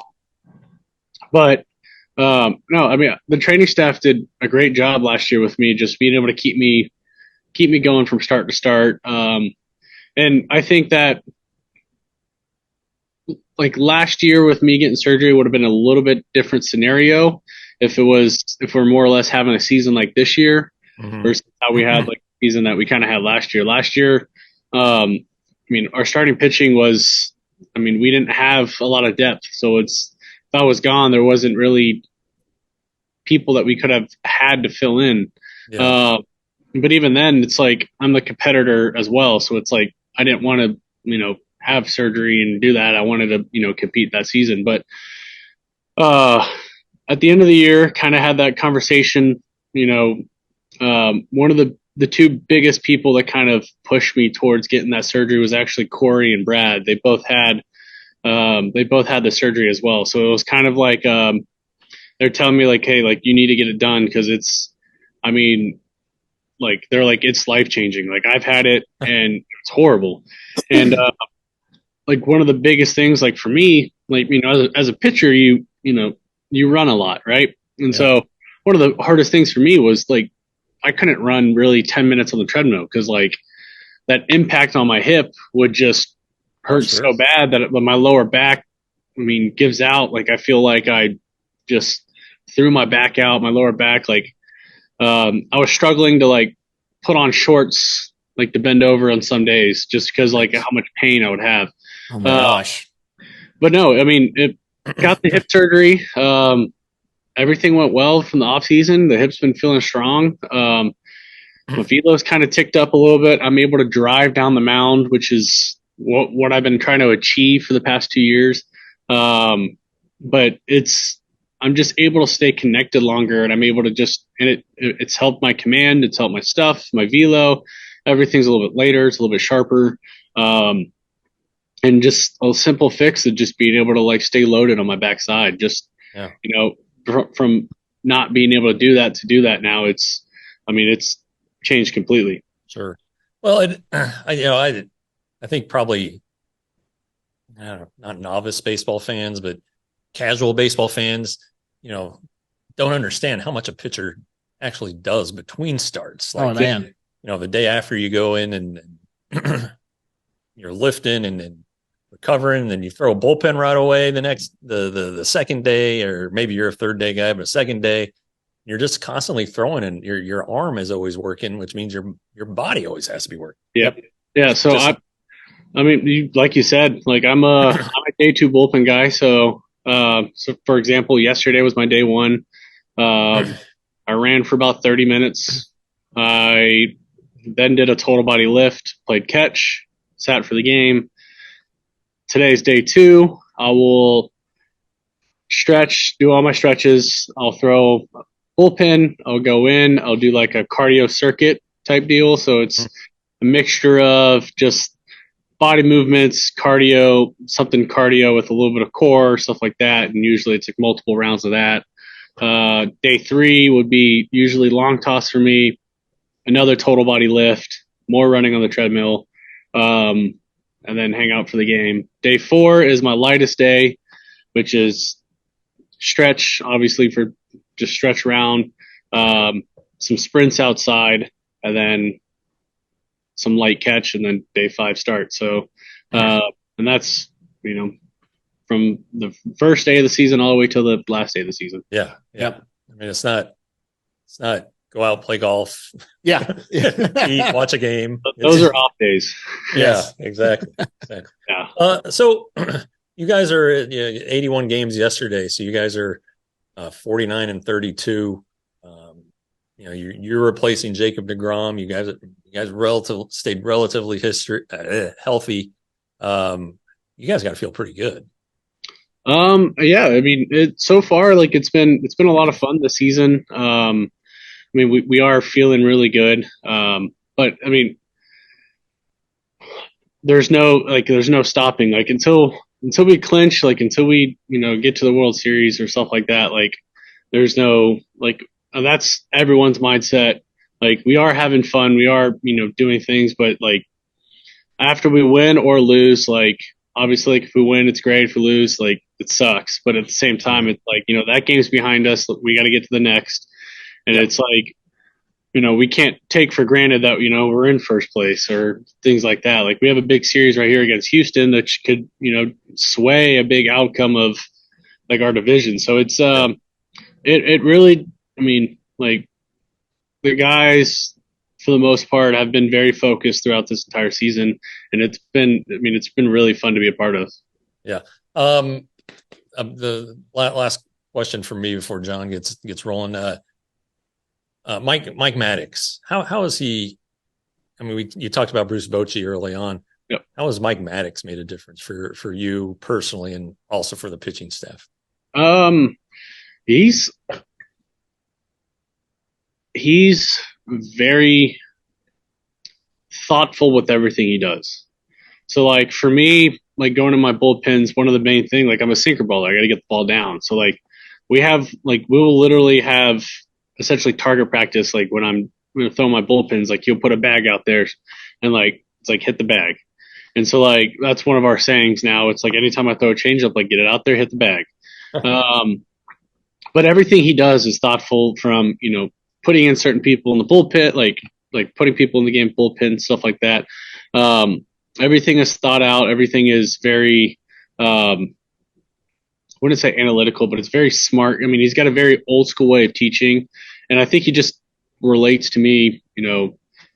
I mean, the training staff did a great job last year with me, just being able to keep me going from start to start. And I think that like last year with me getting surgery would have been a little bit different scenario if we're more or less having a season like this year versus how we had like the season that we kind of had last year. Last year, I mean, our starting pitching was, I mean, we didn't have a lot of depth. So if I was gone, there wasn't really people that we could have had to fill in. Yeah. But even then, it's like I'm the competitor as well. So it's like I didn't want to, have surgery and do that. I wanted to, compete that season. But at the end of the year, kind of had that conversation. One of the two biggest people that kind of pushed me towards getting that surgery was actually Corey and Brad. They both had the surgery as well. So it was kind of like they're telling me like, hey, like you need to get it done because it's, I mean, like they're like it's life changing. Like I've had it and it's horrible. And like one of the biggest things, like for me, like as a pitcher, you run a lot, right? And so one of the hardest things for me was like I couldn't run really 10 minutes on the treadmill because like that impact on my hip would just hurt so bad that my lower back, I mean, gives out. Like I feel like I just threw my back out, my lower back. Like I was struggling to like put on shorts, like to bend over on some days just because like how much pain I would have. Oh my gosh. But no, I mean, it got the hip surgery. Everything went well from the off season. The hip's been feeling strong. My velo's kind of ticked up a little bit. I'm able to drive down the mound, which is what I've been trying to achieve for the past 2 years. But I'm just able to stay connected longer, and I'm able to it's helped my command. It's helped my stuff, my velo. Everything's a little bit later. It's a little bit sharper. And just a simple fix of just being able to like stay loaded on my backside. Just, from not being able to do that now, it's changed completely. Sure. Well, I think probably, I don't know, not novice baseball fans, but casual baseball fans, don't understand how much a pitcher actually does between starts. Like, man. The day after you go in and you're lifting and recovering, and then you throw a bullpen right away the second day, or maybe you're a third day guy, but a second day, you're just constantly throwing, and your arm is always working, which means your body always has to be working. Yep. Yeah. So like you said, like I'm a day 2 bullpen guy. So for example, yesterday was my day 1. I ran for about 30 minutes. I then did a total body lift, played catch, sat for the game. Today's day 2. I will stretch, do all my stretches. I'll throw bullpen. I'll go in. I'll do like a cardio circuit type deal. So it's a mixture of just body movements, cardio, something cardio with a little bit of core, stuff like that. And usually it's like multiple rounds of that. Day 3 would be usually long toss for me, another total body lift, more running on the treadmill, and then hang out for the game. Day 4 is my lightest day, which is stretch, obviously for just stretch around, some sprints outside, and then some light catch, and then day 5 start. So, and that's, from the first day of the season all the way till the last day of the season. Yeah. Yep. I mean, it's not go out, play golf. Yeah. Eat, watch a game. Those are off days. Yeah, exactly. Yeah. So you guys are 81 games yesterday. So you guys are 49 and 32. You're replacing Jacob deGrom. You guys stayed relatively healthy. You guys got to feel pretty good. Yeah, I mean, so far, like it's been a lot of fun this season. I mean, we are feeling really good. But I mean, there's no stopping. Like until we clinch, like until we get to the World Series or stuff like that. Like there's no like that's everyone's mindset. Like we are having fun, we are doing things, but like after we win or lose, like obviously, like if we win, it's great. If we lose, like it sucks. But at the same time, it's like that game's behind us. We got to get to the next, and it's like we can't take for granted that we're in first place or things like that. Like we have a big series right here against Houston that could sway a big outcome of like our division. So it really, I mean, like the guys for the most part have been very focused throughout this entire season, and it's been really fun to be a part of. Yeah. The last question for me before John gets rolling. Mike Maddox, how is he? I mean, you talked about Bruce Bochy early on. Yep. How has Mike Maddox made a difference for you personally, and also for the pitching staff? He's very thoughtful with everything he does. So like for me, like going to my bullpens, one of the main thing, like I'm a sinker baller, I got to get the ball down. So like we will literally have essentially target practice. Like when I'm going to throw my bullpens, like he'll put a bag out there and like it's like hit the bag. And so like that's one of our sayings now. It's like anytime I throw a changeup, like get it out there, hit the bag. But everything he does is thoughtful, from putting in certain people in the bullpen, like putting people in the game bullpen, stuff like that. Everything is thought out. Everything is very, I wouldn't say analytical, but it's very smart. I mean, he's got a very old school way of teaching, and I think he just relates to me,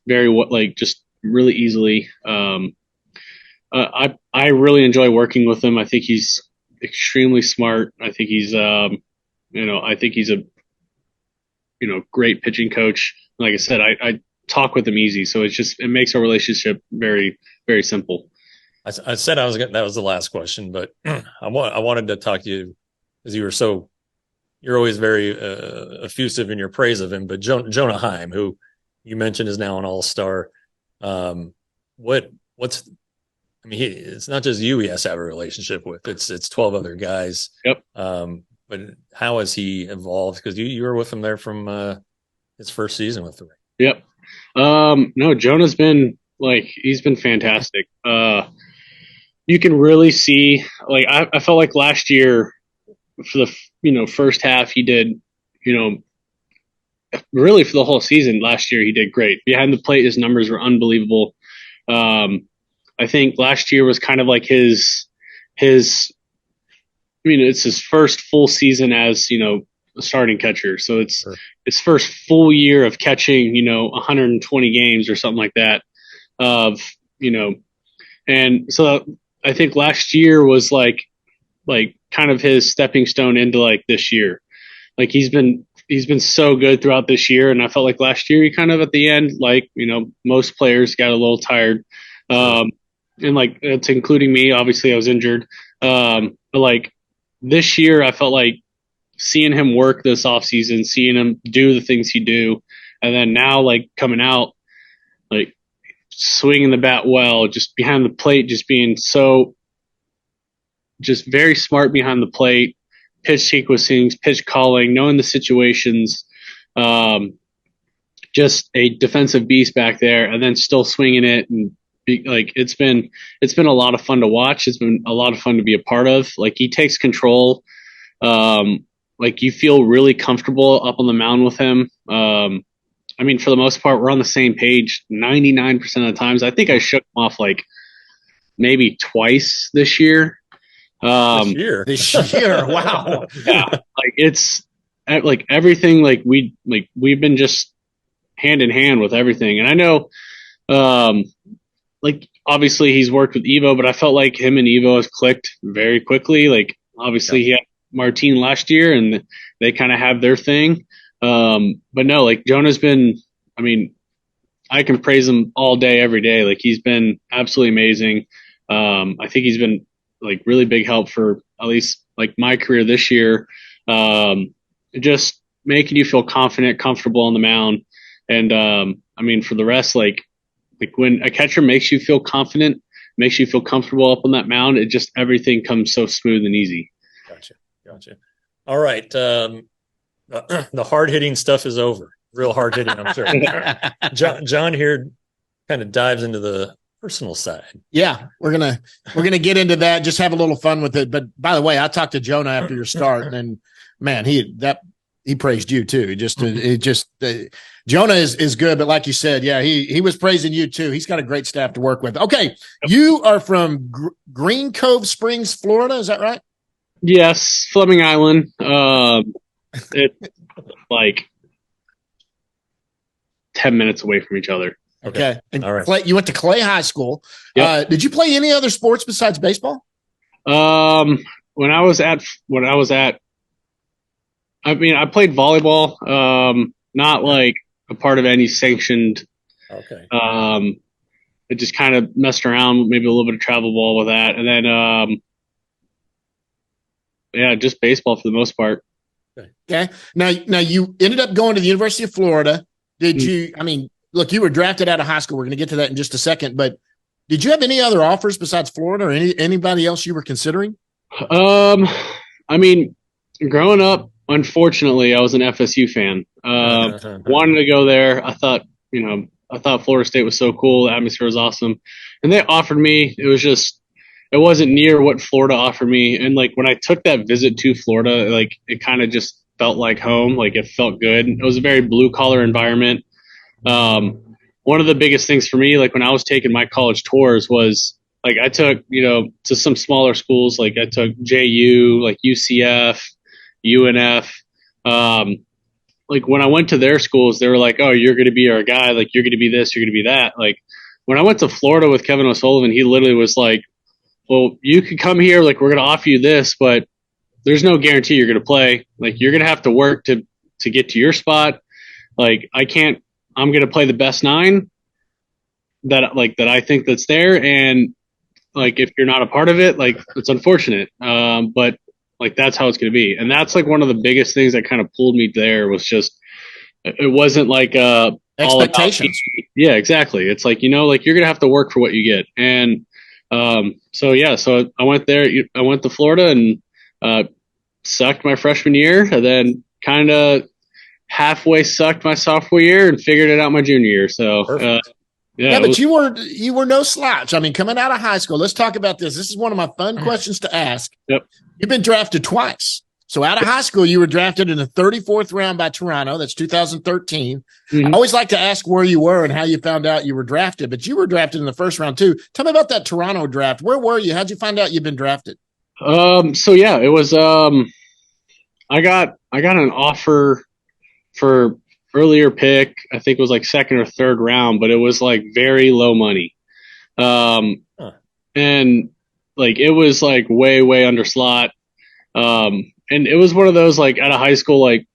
very like just really easily. I really enjoy working with him. I think he's extremely smart. I think he's, I think he's a, great pitching coach. Like I said, I talk with him easy, so it makes our relationship very, very simple. I said that was the last question, but I wanted to talk to you because you're always very effusive in your praise of him. But Jonah Heim, who you mentioned is now an all-star, it's not just you he has to have a relationship with. It's 12 other guys. Yep. But how has he evolved? Because you were with him there from his first season with the Ring. Yep. No, Jonah's been he's been fantastic. You can really see, like, I felt like last year for the first half he did, really for the whole season last year he did great. Behind the plate, his numbers were unbelievable. I think last year was kind of like his it's his first full season as, a starting catcher. So it's Sure. his first full year of catching, 120 games or something like that. And so I think last year was like kind of his stepping stone into like this year. Like he's been so good throughout this year. And I felt like last year he kind of at the end, like, most players got a little tired. And like it's including me, obviously I was injured. But like this year I felt like seeing him work this offseason, seeing him do the things he do, and then now like coming out, like swinging the bat well, just behind the plate, just being so just very smart behind the plate, pitch sequencing, pitch calling, knowing the situations, just a defensive beast back there, and then still swinging it. And it's been a lot of fun to watch. It's been a lot of fun to be a part of. Like he takes control. Like you feel really comfortable up on the mound with him. I mean, for the most part, we're on the same page 99% of the times. I think I shook him off like maybe twice this year. This year, wow. Yeah, like it's like everything. Like we've been just hand in hand with everything. And I know, like obviously he's worked with Evo, but I felt like him and Evo has clicked very quickly. Like obviously he had Martine last year, and they kind of have their thing. But no, like Jonah's been, I mean, I can praise him all day, every day. Like he's been absolutely amazing. I think he's been like really big help for at least like my career this year, just making you feel confident, comfortable on the mound. And I mean, for the rest, like when a catcher makes you feel confident, makes you feel comfortable up on that mound, it just everything comes so smooth and easy. Gotcha. All right. The hard hitting stuff is over. Real hard hitting, I'm sure. John here kind of dives into the personal side. Yeah, we're gonna get into that. Just have a little fun with it. But by the way, I talked to Jonah after your start, and man, he praised you too. Jonah is good, but like you said, yeah, he was praising you too. He's got a great staff to work with. Okay, you are from Green Cove Springs, Florida. Is that right? Yes, Fleming Island. It's like 10 minutes away from each other. Okay. And all right. You went to Clay High School. Yep. Did you play any other sports besides baseball? When I was at, I mean, I played volleyball. Not like a part of any sanctioned. Okay. I just kind of messed around, maybe a little bit of travel ball with that, and then yeah, just baseball for the most part. Okay. Now you ended up going to the University of Florida. Did you? I mean, look, you were drafted out of high school. We're going to get to that in just a second. But did you have any other offers besides Florida, or anybody else you were considering? I mean, growing up, unfortunately, I was an FSU fan. Wanted to go there. I thought Florida State was so cool. The atmosphere was awesome, and they offered me. It wasn't near what Florida offered me. And like when I took that visit to Florida, like it kind of just felt like home. Like it felt good. It was a very blue collar environment. One of the biggest things for me, like when I was taking my college tours, was like I took, to some smaller schools. Like I took JU, like UCF, UNF. Like when I went to their schools, they were like, "Oh, you're going to be our guy. Like you're going to be this, you're going to be that." Like when I went to Florida with Kevin O'Sullivan, he literally was like, "Well, you could come here. Like we're going to offer you this, but there's no guarantee you're going to play. Like you're going to have to work to get to your spot. Like I'm going to play the best 9 that I think that's there. And like, if you're not a part of it, like it's unfortunate. But like, that's how it's going to be." And that's like one of the biggest things that kind of pulled me there was just, it wasn't like, expectations. Yeah, exactly. It's like, like you're going to have to work for what you get. And, so I went there, I went to Florida and, sucked my freshman year, and then kind of halfway sucked my sophomore year and figured it out my junior year. So, yeah, but you were no slouch. I mean, coming out of high school, let's talk about this. This is one of my fun questions to ask. Yep. You've been drafted twice. So out of high school, you were drafted in the 34th round by Toronto. That's 2013. Mm-hmm. I always like to ask where you were and how you found out you were drafted, but you were drafted in the first round too. Tell me about that Toronto draft. Where were you? How'd you find out you'd been drafted? So yeah, it was, I got an offer for earlier pick. I think it was like second or third round, but it was like very low money. And like, it was like way, way under slot. And it was one of those, like out of high school, like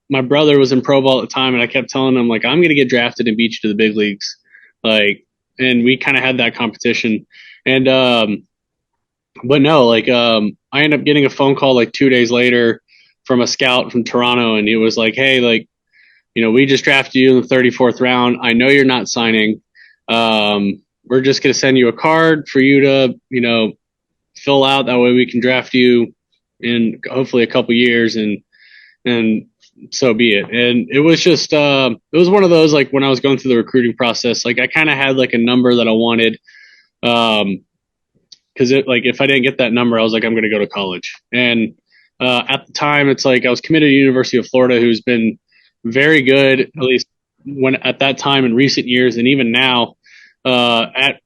my brother was in pro ball at the time, and I kept telling him like, I'm going to get drafted and beat you to the big leagues. Like, and we kind of had that competition. And, but no, like, I ended up getting a phone call like 2 days later from a scout from Toronto. And he was like, "Hey, like, we just drafted you in the 34th round. I know you're not signing. We're just going to send you a card for you to, fill out. That way we can draft you in hopefully a couple years, and so be it." And it was just, it was one of those, like when I was going through the recruiting process, like I kind of had like a number that I wanted. Cause like, if I didn't get that number, I was like, I'm going to go to college. And, at the time it's like, I was committed to University of Florida, who's been very good, at least at that time in recent years. And even now, at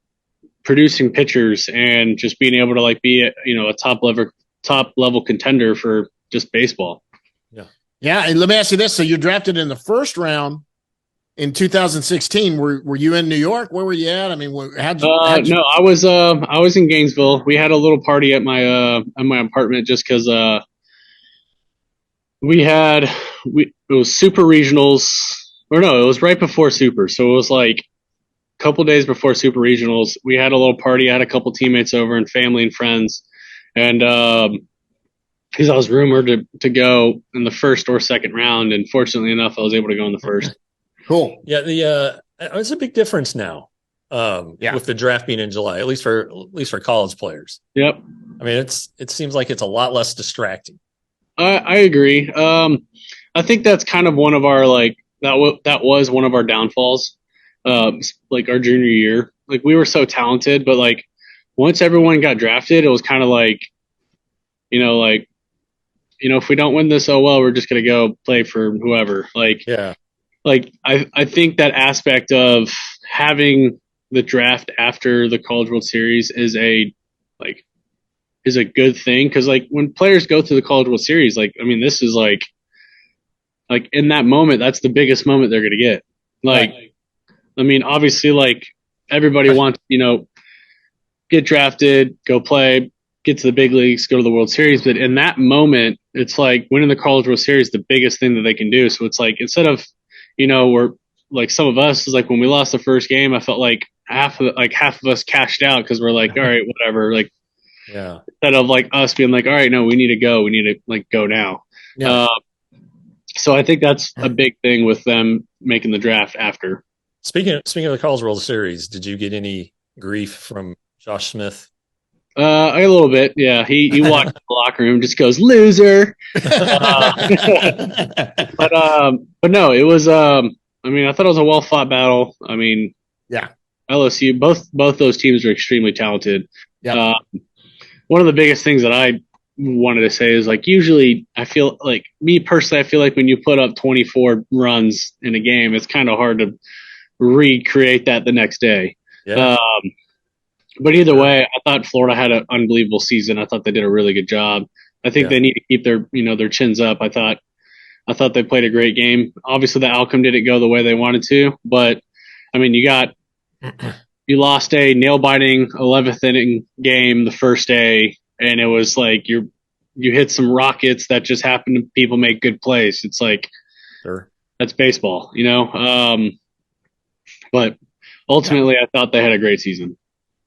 producing pitchers and just being able to like be a top level contender for just baseball. Yeah. And let me ask you this. So you're drafted in the first round in 2016. Were you in New York? Where were you at? I mean, how'd you? No, I was in Gainesville. We had a little party at my apartment just cause, it was super regionals, or no, it was right before super. So it was like a couple days before super regionals. We had a little party. I had a couple teammates over and family and friends. And, because I was rumored to go in the first or second round, and fortunately enough, I was able to go in the first. Cool. Yeah, it's a big difference now. With the draft being in July, at least for college players. Yep. I mean, it seems like it's a lot less distracting. I agree. I think that's kind of one of our that was one of our downfalls. Like our junior year, like we were so talented, but like once everyone got drafted, it was kind of like, if we don't win this, oh well, we're just gonna go play for whoever. I think that aspect of having the draft after the College World Series is a good thing, because like when players go through the College World Series, this is like in that moment, that's the biggest moment they're gonna get. Obviously, like everybody wants, get drafted, go play, get to the big leagues, go to the World Series. But in that moment, it's like winning the College World Series, the biggest thing that they can do. So it's like, instead of, we're like, some of us is like, when we lost the first game, I felt like half of us cashed out, because we're like, all right, whatever. Like, yeah. Instead of like us being like, all right, no, we need to go. We need to like go now. Yeah. So I think that's a big thing with them making the draft after. Speaking of the College World Series, did you get any grief from Josh Smith? A little bit, yeah. He walked in the locker room, just goes loser. But no, it was. I thought it was a well fought battle. Yeah. LSU, both those teams are extremely talented. Yeah. One of the biggest things that I wanted to say is, like, usually I feel like, me personally, I feel like when you put up 24 runs in a game, it's kind of hard to recreate that the next day. Yeah. But either way, I thought Florida had an unbelievable season. I thought they did a really good job. I think they need to keep their chins up. I thought they played a great game. Obviously, the outcome didn't go the way they wanted to, but you lost a nail-biting 11th inning game the first day, and it was like you hit some rockets that just happened to people make good plays. It's like, sure, that's baseball, But ultimately, I thought they had a great season.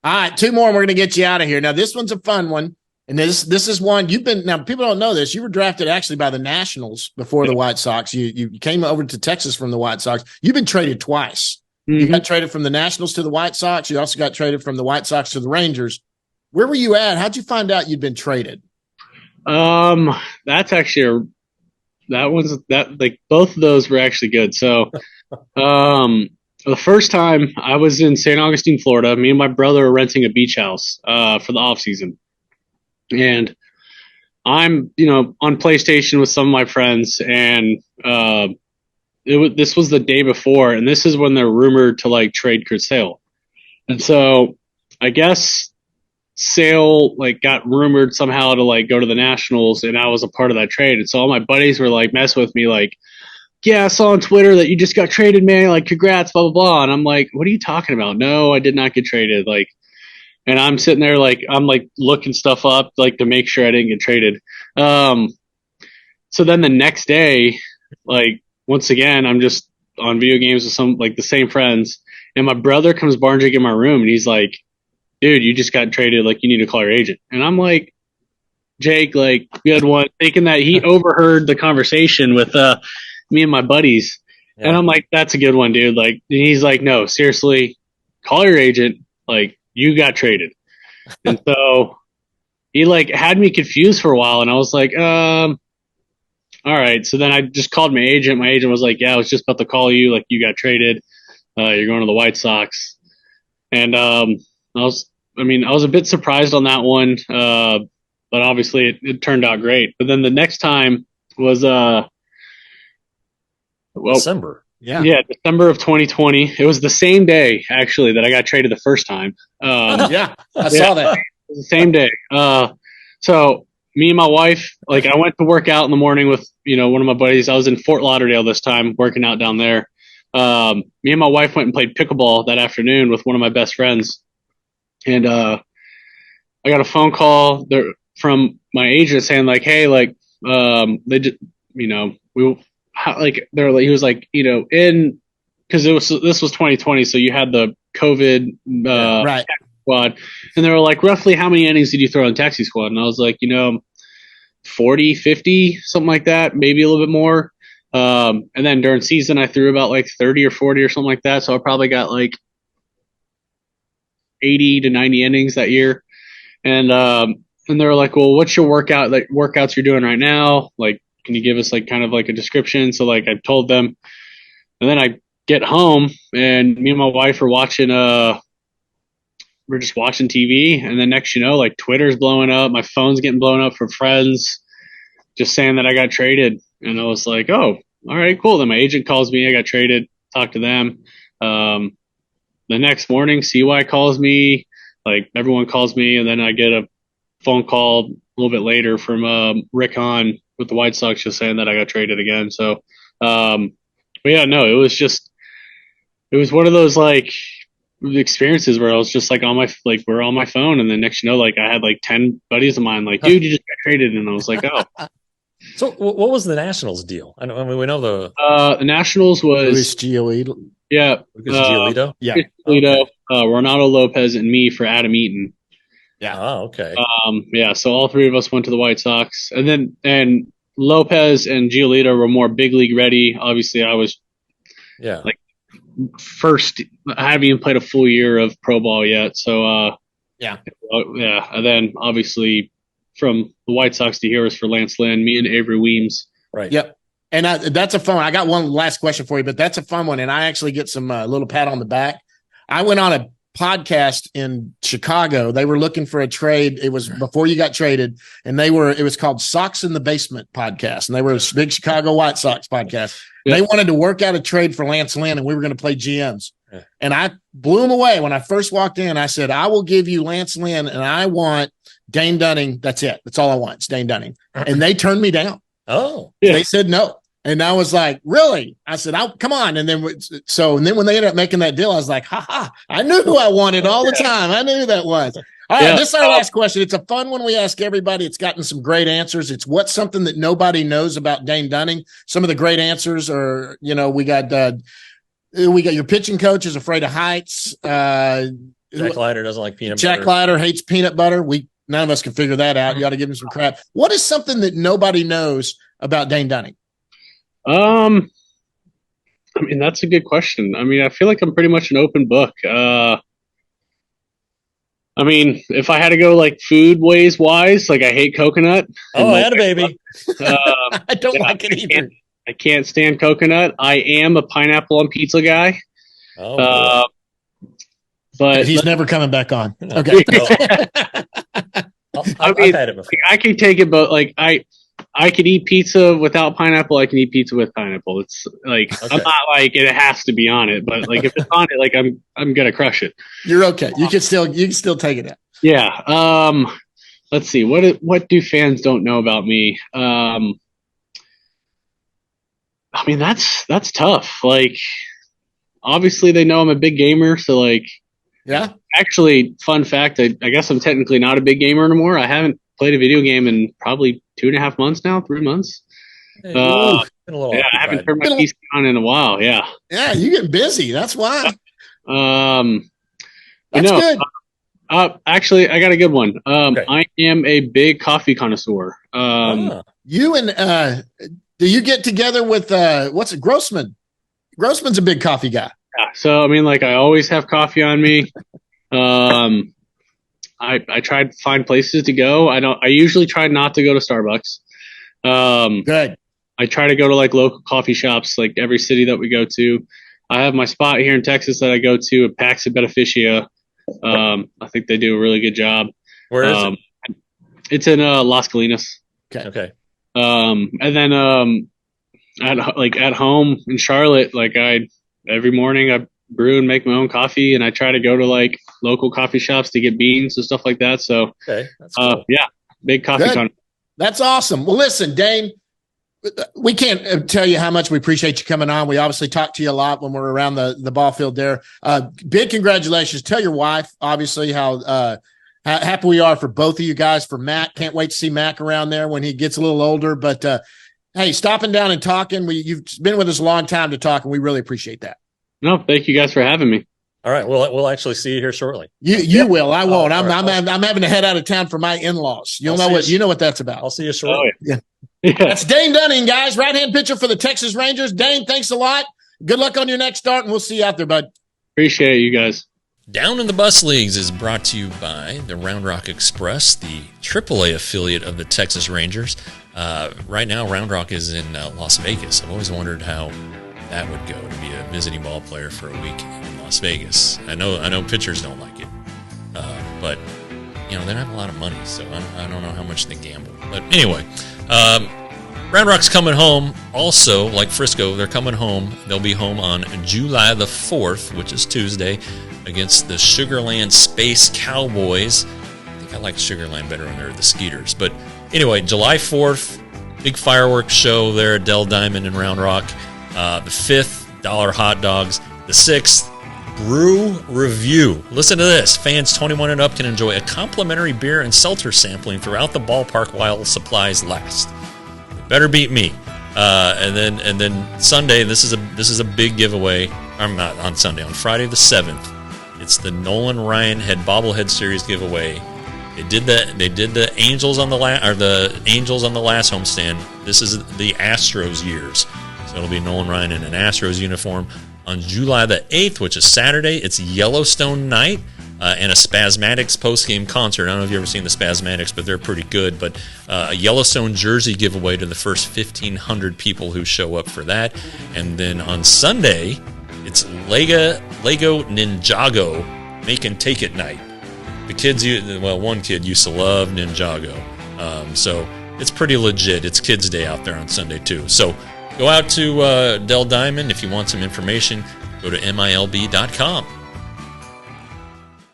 All right, two more, and we're going to get you out of here. Now, this one's a fun one, and this is one now, people don't know this. You were drafted actually by the Nationals before the White Sox. You came over to Texas from the White Sox. You've been traded twice. Mm-hmm. You got traded from the Nationals to the White Sox. You also got traded from the White Sox to the Rangers. Where were you at? How'd you find out you'd been traded? That's actually both of those were actually good. So, the first time I was in St. Augustine, Florida, me and my brother were renting a beach house for the off season, and I'm on PlayStation with some of my friends, and this was the day before, and this is when they're rumored to like trade Chris Sale, and so I guess Sale got rumored somehow to go to the Nationals, and I was a part of that trade, and so all my buddies were messing with me yeah, I saw on Twitter that you just got traded, man. Congrats, blah, blah, blah. And I'm like, what are you talking about? No, I did not get traded. And I'm sitting there, I'm looking stuff up, to make sure I didn't get traded. So then the next day, once again, I'm just on video games with some, the same friends. And my brother comes barging in my room, and he's like, dude, you just got traded. You need to call your agent. And I'm like, Jake, good one. Thinking that he overheard the conversation with, me and my buddies. Yeah. And I'm like, that's a good one, dude. And he's like, no, seriously, call your agent. You got traded. And so he had me confused for a while, and I was like, all right. So then I just called my agent. My agent was like, yeah, I was just about to call you. You got traded. You're going to the White Sox. And I was a bit surprised on that one. But obviously it turned out great. But then the next time was December. Yeah, December of 2020. It was the same day, actually, that I got traded the first time. Yeah, I saw that. It was the same day. So me and my wife, I went to work out in the morning with, one of my buddies. I was in Fort Lauderdale this time, working out down there. Me and my wife went and played pickleball that afternoon with one of my best friends. And I got a phone call there from my agent saying hey, they just, he was in, because this was 2020, so you had the COVID right squad, and they were roughly how many innings did you throw in taxi squad? And I was like, 40, 50, something like that, maybe a little bit more. And then during season, I threw about like 30 or 40 or something like that. So I probably got like 80 to 90 innings that year. And they were like, well, what's your workouts you're doing right now? Like, can you give us like kind of like a description? So like I told them, and then I get home and me and my wife are watching, we're just watching TV. And then next, like Twitter's blowing up. My phone's getting blown up from friends just saying that I got traded. And I was like, oh, all right, cool. Then my agent calls me. I got traded, talked to them. The next morning, CY calls me, like everyone calls me. And then I get a phone call a little bit later from Rick Hahn with the White Sox just saying that I got traded again. So, but yeah, no, it was one of those like experiences where I was just like we're on my phone. And then next, like I had like 10 buddies of mine, like, dude, you just got traded. And I was like, oh. So what was the Nationals deal? I mean, we know the Nationals was Luis Giolito. Yeah. Lucas Giolito? Yeah. Giolito, Ronaldo Lopez, and me for Adam Eaton. Yeah. Oh, okay. Yeah. So all three of us went to the White Sox, and Lopez and Giolito were more big league ready. Obviously, I was like first. I haven't even played a full year of pro ball yet. So yeah. And then obviously from the White Sox to here was for Lance Lynn, me and Avery Weems. Right. Yep. And that's a fun one. I got one last question for you, but that's a fun one. And I actually get some little pat on the back. I went on a podcast in Chicago. They were looking for a trade. It was before you got traded, and it was called Sox in the Basement podcast. And they were a big Chicago White Sox podcast. Yeah. They wanted to work out a trade for Lance Lynn, and we were going to play GMs. Yeah. And I blew them away when I first walked in. I said, I will give you Lance Lynn, and I want Dane Dunning. That's it. That's all I want. It's Dane Dunning. And they turned me down. Oh, yeah. They said no. And I was like, really? I said, oh, come on. And then when they ended up making that deal, I was like, I knew who I wanted all the time. I knew who that was. All right, this is our last question. It's a fun one we ask everybody. It's gotten some great answers. It's what's something that nobody knows about Dane Dunning. Some of the great answers are, we got your pitching coach is afraid of heights. Jack Leiter doesn't like peanut butter. Jack Leiter hates peanut butter. None of us can figure that out. You got to give him some crap. What is something that nobody knows about Dane Dunning? I mean, that's a good question. I mean, I feel like I'm pretty much an open book. I mean, if I had to go like food wise, like I hate coconut. Oh, I had a baby. I don't like it either. I can't stand coconut. I am a pineapple on pizza guy. Oh, but he's never coming back on. Okay. I've had it before. I can take it, but like I could eat pizza without pineapple. I can eat pizza with pineapple. It's like, okay. I'm not like it has to be on it, but like if it's on it, like I'm gonna crush it. You're okay. You can still take it out. Yeah. Let's see. What do fans don't know about me? I mean, that's tough. Like, obviously they know I'm a big gamer, so like, yeah. Actually, fun fact, I guess I'm technically not a big gamer anymore. I haven't played a video game in probably 2.5 months now, 3 months. I haven't turned my PC on in a while. Yeah. Yeah, you get busy. That's why. That's good. Actually, I got a good one. Okay. I am a big coffee connoisseur. You and do you get together with what's it, Grossman? Grossman's a big coffee guy. Yeah. So I mean, like I always have coffee on me. I try to find places to go. I usually try not to go to Starbucks. Good. I try to go to like local coffee shops, like every city that we go to. I have my spot here in Texas that I go to at Pax and Beneficia. I think they do a really good job. Where is it? It's in Las Colinas. Okay. And then at home in Charlotte, like every morning I brew and make my own coffee, and I try to go to like local coffee shops to get beans and stuff like that. So, okay, that's cool. Yeah, big coffee con. That's awesome. Well, listen, Dane, we can't tell you how much we appreciate you coming on. We obviously talk to you a lot when we're around the ball field there. Big congratulations. Tell your wife, obviously, how happy we are for both of you guys. For Mac, can't wait to see Mac around there when he gets a little older. But hey, stopping down and talking. You've been with us a long time to talk, and we really appreciate that. No, thank you guys for having me. All right. We'll actually see you here shortly. You will. I won't. All I'm right. having to head out of town for my in-laws. You know what that's about. I'll see you shortly. Yeah. That's Dane Dunning, guys. Right-hand pitcher for the Texas Rangers. Dane, thanks a lot. Good luck on your next start, and we'll see you out there, bud. Appreciate it, you guys. Down in the Bus Leagues is brought to you by the Round Rock Express, the AAA affiliate of the Texas Rangers. Right now, Round Rock is in Las Vegas. I've always wondered how that would go to be a visiting ball player for a week in Las Vegas. I know pitchers don't like it, but they don't have a lot of money, so I don't know how much they gamble. But anyway, Round Rock's coming home. Also, like Frisco, they're coming home. They'll be home on July the 4th, which is Tuesday, against the Sugarland Space Cowboys. I think I like Sugarland better when they're the Skeeters. But anyway, July 4th, big fireworks show there at Dell Diamond in Round Rock. The 5th, dollar hot dogs. The 6th, brew review. Listen to this. Fans 21 and up can enjoy a complimentary beer and seltzer sampling throughout the ballpark while supplies last. Better beat me. And then Sunday, this is a big giveaway. I'm not on Sunday. On Friday the 7th, it's the Nolan Ryan Head Bobblehead Series giveaway. They did the Angels on the last homestand. This is the Astros years, so it'll be Nolan Ryan in an Astros uniform. On July the 8th, which is Saturday, it's Yellowstone night and a Spasmatics post-game concert. I don't know if you've ever seen the Spasmatics, but they're pretty good. But a Yellowstone jersey giveaway to the first 1,500 people who show up for that. And then on Sunday, it's Lego Ninjago Make and Take It night. The kids, one kid used to love Ninjago. So it's pretty legit. It's Kids Day out there on Sunday, too. So go out to Dell Diamond. If you want some information, go to MILB.com.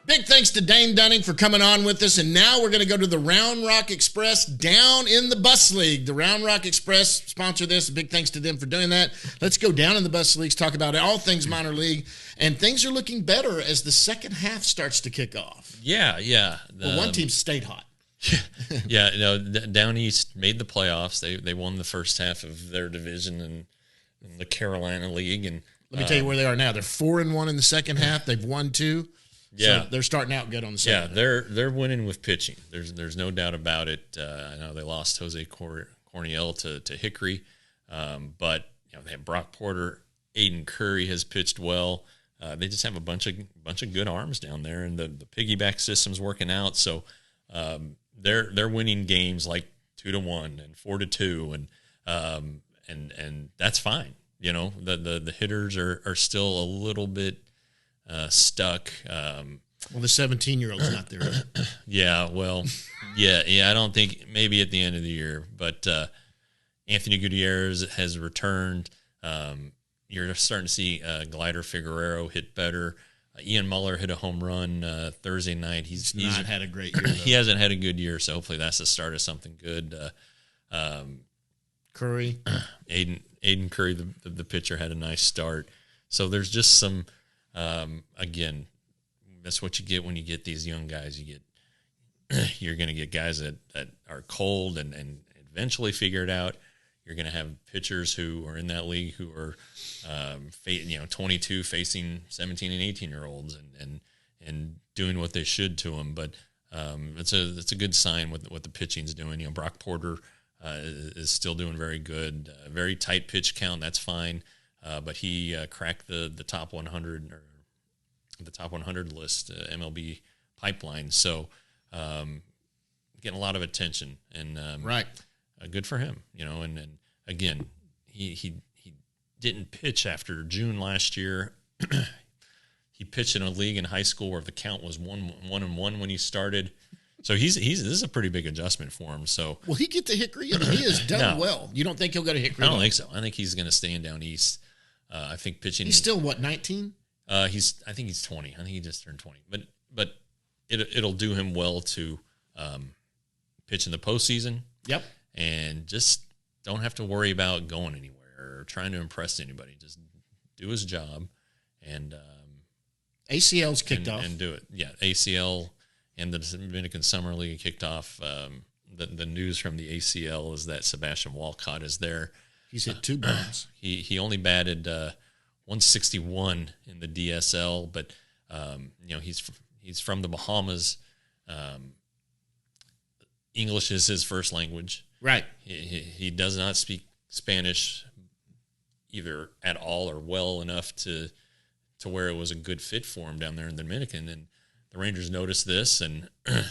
Big thanks to Dane Dunning for coming on with us. And now we're going to go to the Round Rock Express down in the Bus League. The Round Rock Express sponsor this. Big thanks to them for doing that. Let's go down in the Bus Leagues, talk about all things minor league. And things are looking better as the second half starts to kick off. Yeah. Well, one team stayed hot. Yeah, Down East made the playoffs. They won the first half of their division in the Carolina League. And let me tell you where they are now. They're 4-1 in the second half. They've won 2. Yeah, so they're starting out good on the second. Yeah, they're winning with pitching. There's no doubt about it. I know they lost Jose Corniel to Hickory, but they have Brock Porter, Aiden Curry has pitched well. They just have a bunch of good arms down there, and the piggyback system's working out. So they're winning games like 2-1 and 4-2, and that's fine. The hitters are still a little bit stuck. Well, the 17-year-old's not there yet. Yeah, well, yeah. I don't think maybe at the end of the year, but Anthony Gutierrez has returned. You're starting to see Glider Figueroa hit better. Ian Muller hit a home run Thursday night. He's not had a great year, though. He hasn't had a good year, so hopefully that's the start of something good. Curry. Aiden Curry, the pitcher, had a nice start. So there's just some, again, that's what you get when you get these young guys. You're going to get guys that are cold and eventually figure it out. You're going to have pitchers who are in that league who are, 22 facing 17 and 18-year-olds and doing what they should to them. But it's a good sign what the pitching's doing. Brock Porter is still doing very good. Very tight pitch count. That's fine. But he cracked the top 100 or the top 100 list MLB pipeline. So getting a lot of attention and right. Good for him. And again, he didn't pitch after June last year. He pitched in a league in high school where the count was 1-1 when he started. So this is a pretty big adjustment for him. So will he get to Hickory? I mean, he has done well. You don't think he'll go to Hickory? I don't think so. I think he's going to stay in Down East. I think pitching. He's still 19? I think he's 20. I think he just turned 20. But it'll do him well to pitch in the postseason. Yep. And just don't have to worry about going anywhere or trying to impress anybody. Just do his job and ACL's kicked off and do it. Yeah, ACL and the Dominican Summer League kicked off. The news from the ACL is that Sebastian Walcott is there. He's hit 2 bombs. He only batted 161 in the DSL, but He's from the Bahamas. English is his first language. Right. He does not speak Spanish either at all or well enough to where it was a good fit for him down there in the Dominican. And the Rangers noticed this, and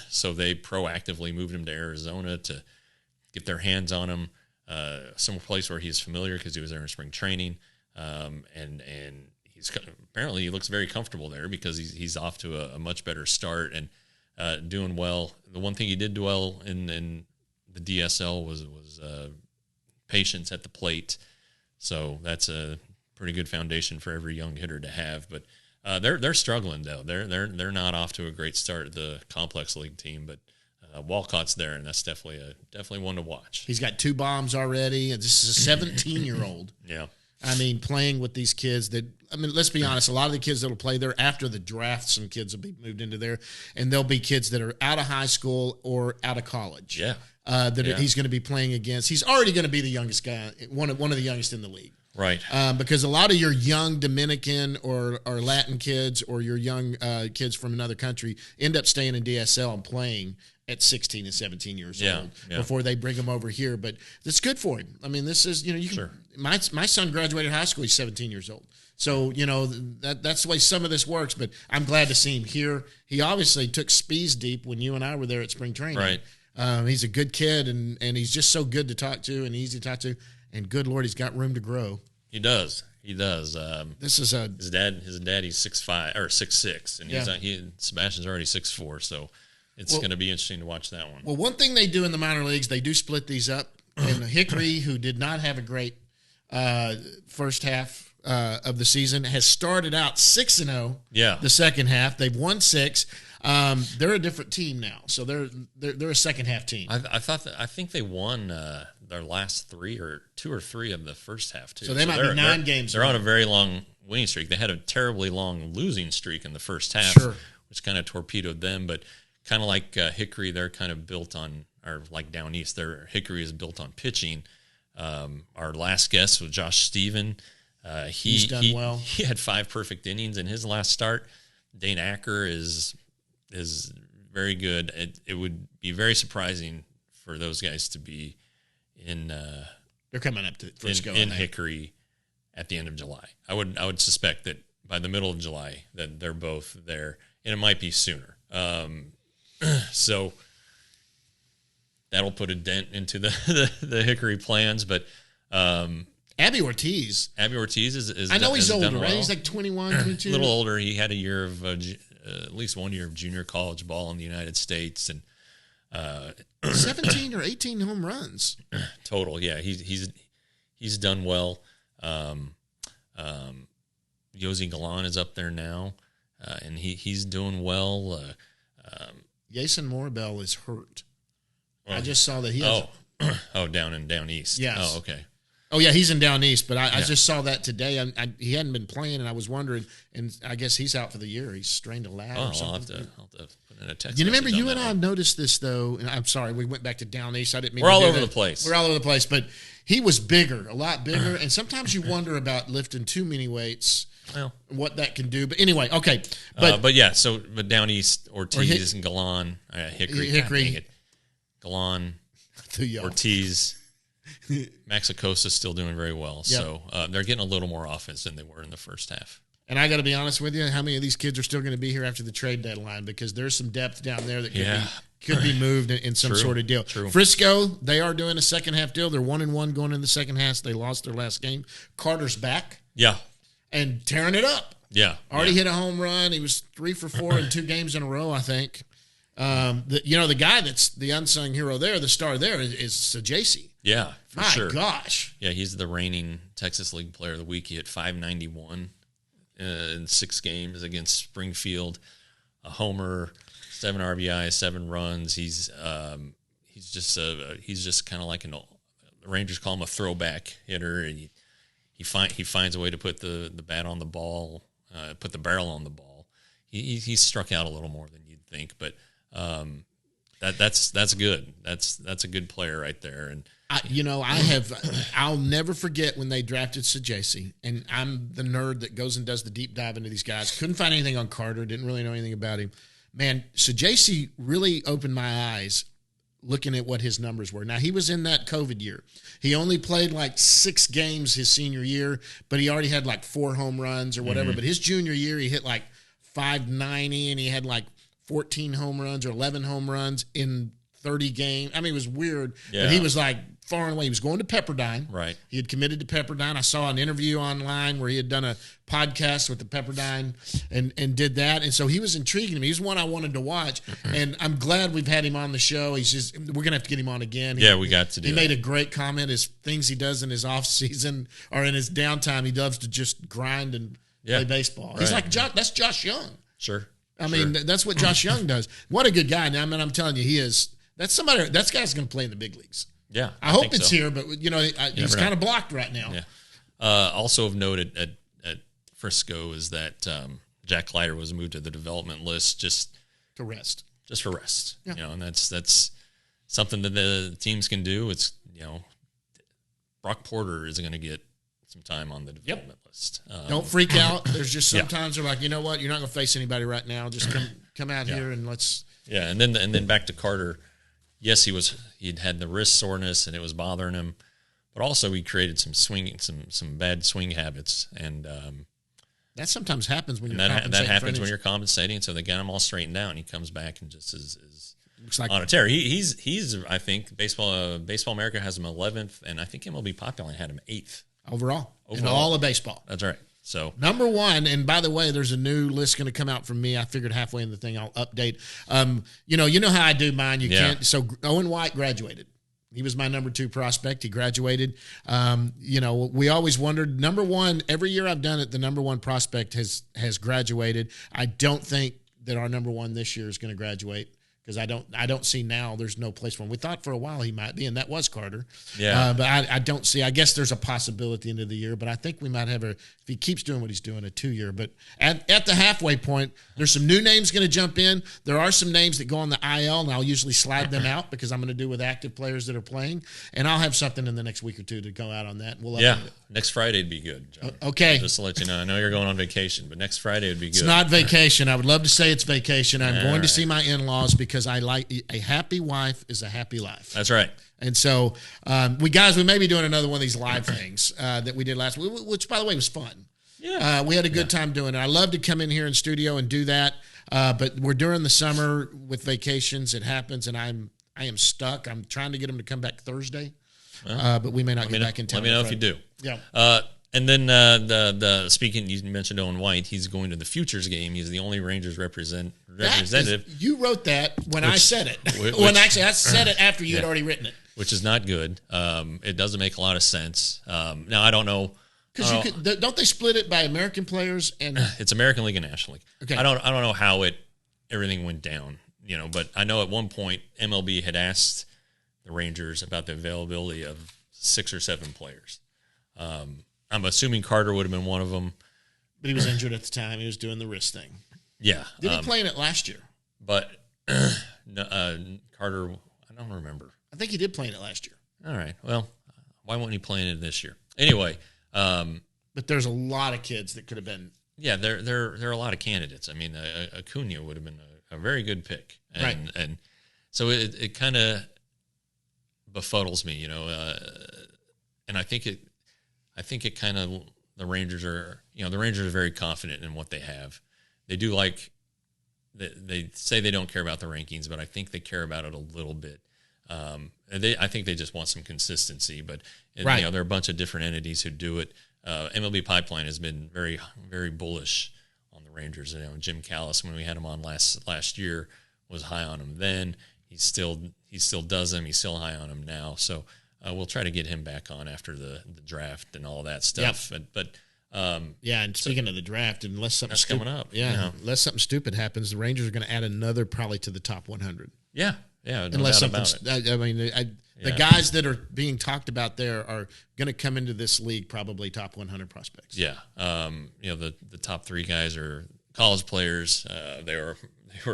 so they proactively moved him to Arizona to get their hands on him, some place where he's familiar because he was there in spring training, and apparently he looks very comfortable there because he's off to a much better start and doing well. The one thing he did well in the DSL was patience at the plate, so that's a pretty good foundation for every young hitter to have. But they're struggling though. They're not off to a great start, the complex league team, but Walcott's there, and that's definitely one to watch. He's got 2 bombs already, and this is a 17-year-old. Yeah. I mean, playing with these kids let's be honest, a lot of the kids that will play there after the draft, some kids will be moved into there, and there'll be kids that are out of high school or out of college. Yeah. He's going to be playing against. He's already going to be the youngest guy, one of the youngest in the league. Right. Because a lot of your young Dominican or Latin kids or your young kids from another country end up staying in DSL and playing at 16 and 17 years old before they bring them over here. But it's good for him. I mean, this is, you can, sure. My son graduated high school. He's 17 years old. So, that's the way some of this works. But I'm glad to see him here. He obviously took Spees deep when you and I were there at spring training. Right. He's a good kid, and he's just so good to talk to and easy to talk to. And good Lord, he's got room to grow. He does. This is his dad. His daddy's 6'5" or 6'6", and Sebastian's already 6'4". So it's going to be interesting to watch that one. Well, one thing they do in the minor leagues, they do split these up. And Hickory, who did not have a great first half of the season, has started out 6-0. Yeah. The second half, they've won 6. They're a different team now, so they're a second half team. I think they won their last 2 or 3 of the first half too. So they might be 9 games. They're on a very long winning streak. They had a terribly long losing streak in the first half, which kind of torpedoed them. But kind of like Hickory, they're kind of built on, or like down east, Hickory is built on pitching. Our last guest was Josh Stephen. He's done well. He had 5 perfect innings in his last start. Dane Acker is very good. It would be very surprising for those guys to be in. They're coming up to Frisco in Hickory at the end of July. I would suspect that by the middle of July that they're both there, and it might be sooner. So that'll put a dent into the Hickory plans, but. Abby Ortiz is. I know he's older, well. right? He's like 21, 22. A little older. He had a year of at least 1 year of junior college ball in the United States, and 17 or 18 home runs total. Yeah, he's done well. Yossi Galan is up there now, and he's doing well. Jason Morabel is hurt. Well, I just saw that he has. Down east. Yes. Oh, okay. Oh, yeah, he's in Down East, but I just saw that today. He hadn't been playing, and I was wondering, and I guess he's out for the year. He's strained a lat or something. I'll have to put in a text. You remember you and I noticed this, though, and I'm sorry, we went back to Down East. I didn't mean We're all over the place. We're all over the place, but he was bigger, a lot bigger, and sometimes you wonder about lifting too many weights, what that can do. But anyway, okay. But Down East, Ortiz and Galan, Hickory. Galan, Ortiz. Mexicosa's still doing very well, so they're getting a little more offense than they were in the first half. And I got to be honest with you, how many of these kids are still going to be here after the trade deadline? Because there's some depth down there that could be moved in some sort of deal. True. Frisco, they are doing a second half deal. They're 1-1 going in the second half. They lost their last game. Carter's back. Yeah. And tearing it up. Yeah. Already hit a home run. He was 3 for 4 in 2 games in a row, I think. The guy that's the unsung hero there, the star there, is Sajasi. Yeah, for sure. My gosh. Yeah, he's the reigning Texas League Player of the Week. He hit .591 in 6 games against Springfield. A homer, 7 RBIs, 7 runs. He's just kind of like the Rangers call him a throwback hitter, and he finds a way to put the bat on the ball, put the barrel on the ball. He's struck out a little more than you'd think, but That's good. That's a good player right there. And I'll never forget when they drafted Sajasi, and I'm the nerd that goes and does the deep dive into these guys. Couldn't find anything on Carter. Didn't really know anything about him. Man, Sajasi really opened my eyes looking at what his numbers were. Now, he was in that COVID year. He only played like 6 games his senior year, but he already had like 4 home runs or whatever. But his junior year, he hit like 590, and he had like 14 home runs or 11 home runs in 30 games. I mean, it was weird. Yeah. But he was like far and away. He was going to Pepperdine. Right. He had committed to Pepperdine. I saw an interview online where he had done a podcast with the Pepperdine and did that. And so he was intriguing me. He's one I wanted to watch. And I'm glad we've had him on the show. We're going to have to get him on again. We got to do He that. made a great comment. His things he does in his off season or in his downtime, he loves to just grind and play baseball. He's like, that's Josh Young. Sure. I mean, that's what Josh Young does. What a good guy. Now, I mean, I'm telling you, he is. That guy's going to play in the big leagues. Yeah. I hope think it's so. here, but he's kind of blocked right now. Yeah. Also of note at Frisco is that Jack Leiter was moved to the development list just To rest. for rest. Yeah. And that's something that the teams can do. It's Brock Porter is going to get some time on the development list. Don't freak out. There's just sometimes they're like, you know what, you're not going to face anybody right now. Just come out here and let's. Yeah, and then back to Carter. Yes, he'd had the wrist soreness and it was bothering him, but also he created some bad swing habits, and that sometimes happens when you're that compensating. happens when you're compensating. So they got him all straightened out, and he comes back and just is looks like on a tear. He's I think Baseball America has him 11th, and I think MLB Pipeline had him 8th overall in all of baseball. That's right. So number 1, and by the way, there's a new list going to come out from me. I figured halfway in the thing I'll update. You know how I do mine. You can't. So Owen White graduated. He was my number 2 prospect. He graduated. We always wondered, number 1, every year I've done it, the number 1 prospect has graduated. I don't think that our number 1 this year is going to graduate, because I don't see now. There's no place for him. We thought for a while he might be, and that was Carter. Yeah. But I don't see. I guess there's a possibility into the year, but I think we might have if he keeps doing what he's doing, a 2-year. But at the halfway point, there's some new names going to jump in. There are some names that go on the IL, and I'll usually slide them out because I'm going to do with active players that are playing, and I'll have something in the next week or 2 to go out on that. We'll update it. Next Friday'd be good, John. Okay. Just to let you know, I know you're going on vacation, but next Friday would be good. It's not vacation. I would love to say it's vacation. I'm going to see my in-laws because I like a happy wife is a happy life. That's right. And so we may be doing another one of these live things that we did last week, which, by the way, was fun. Yeah. We had a good time doing it. I love to come in here in studio and do that, but we're during the summer with vacations. It happens, and I am stuck. I'm trying to get them to come back Thursday, but we may not get back in time. Let me know if you do. Yeah. And then the speaking, you mentioned Owen White. He's going to the Futures game. He's the only Rangers representative. You wrote that when I said it. I said it after you had already written it. Which is not good. It doesn't make a lot of sense. Now I don't know. Because don't they split it by American players and it's American League and National League. Okay. I don't know how everything went down. But I know at one point MLB had asked the Rangers about the availability of 6 or 7 players. I'm assuming Carter would have been one of them. But he was injured at the time. He was doing the wrist thing. Yeah. Did he play in it last year? But Carter, I don't remember. I think he did play in it last year. All right. Well, why won't he play in it this year? Anyway. But there's a lot of kids that could have been. Yeah, there are a lot of candidates. I mean, Acuna would have been a very good pick. And so it kind of befuddles me, and I think it kind of the Rangers are very confident in what they have. They do they say they don't care about the rankings, but I think they care about it a little bit. I think they just want some consistency, but there are a bunch of different entities who do it. MLB Pipeline has been very, very bullish on the Rangers. Jim Callis, when we had him on last year, was high on him then. He still does them. He's still high on him now. So we'll try to get him back on after the draft and all that stuff. Yep. But and speaking of the draft, unless something coming up, unless something stupid happens, the Rangers are going to add another probably to the top 100. Yeah, no unless doubt something. about it. I mean, the guys that are being talked about there are going to come into this league probably top 100 prospects. Yeah, the top 3 guys are college players. They were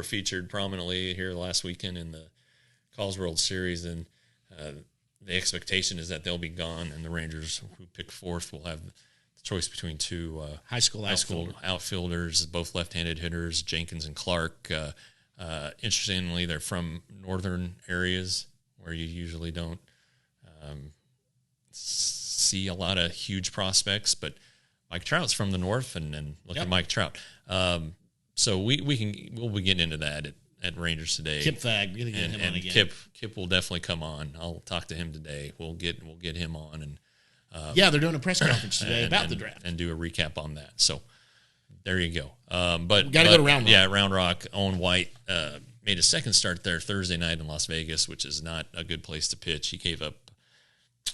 featured prominently here last weekend in the College World Series, and the expectation is that they'll be gone, and the Rangers, who pick fourth, will have the choice between two high school outfielders, both left-handed hitters, Jenkins and Clark. Interestingly, they're from northern areas where you usually don't see a lot of huge prospects, but Mike Trout's from the north, and look at Mike Trout. So we'll be getting into that at Rangers today. Kip Fag, we're gonna get him on again. Kip will definitely come on. I'll talk to him today. We'll get him on, and they're doing a press conference today about the draft and do a recap on that. So there you go. But got to go to Round Rock. Yeah, Round Rock. Owen White made a second start there Thursday night in Las Vegas, which is not a good place to pitch. He gave up,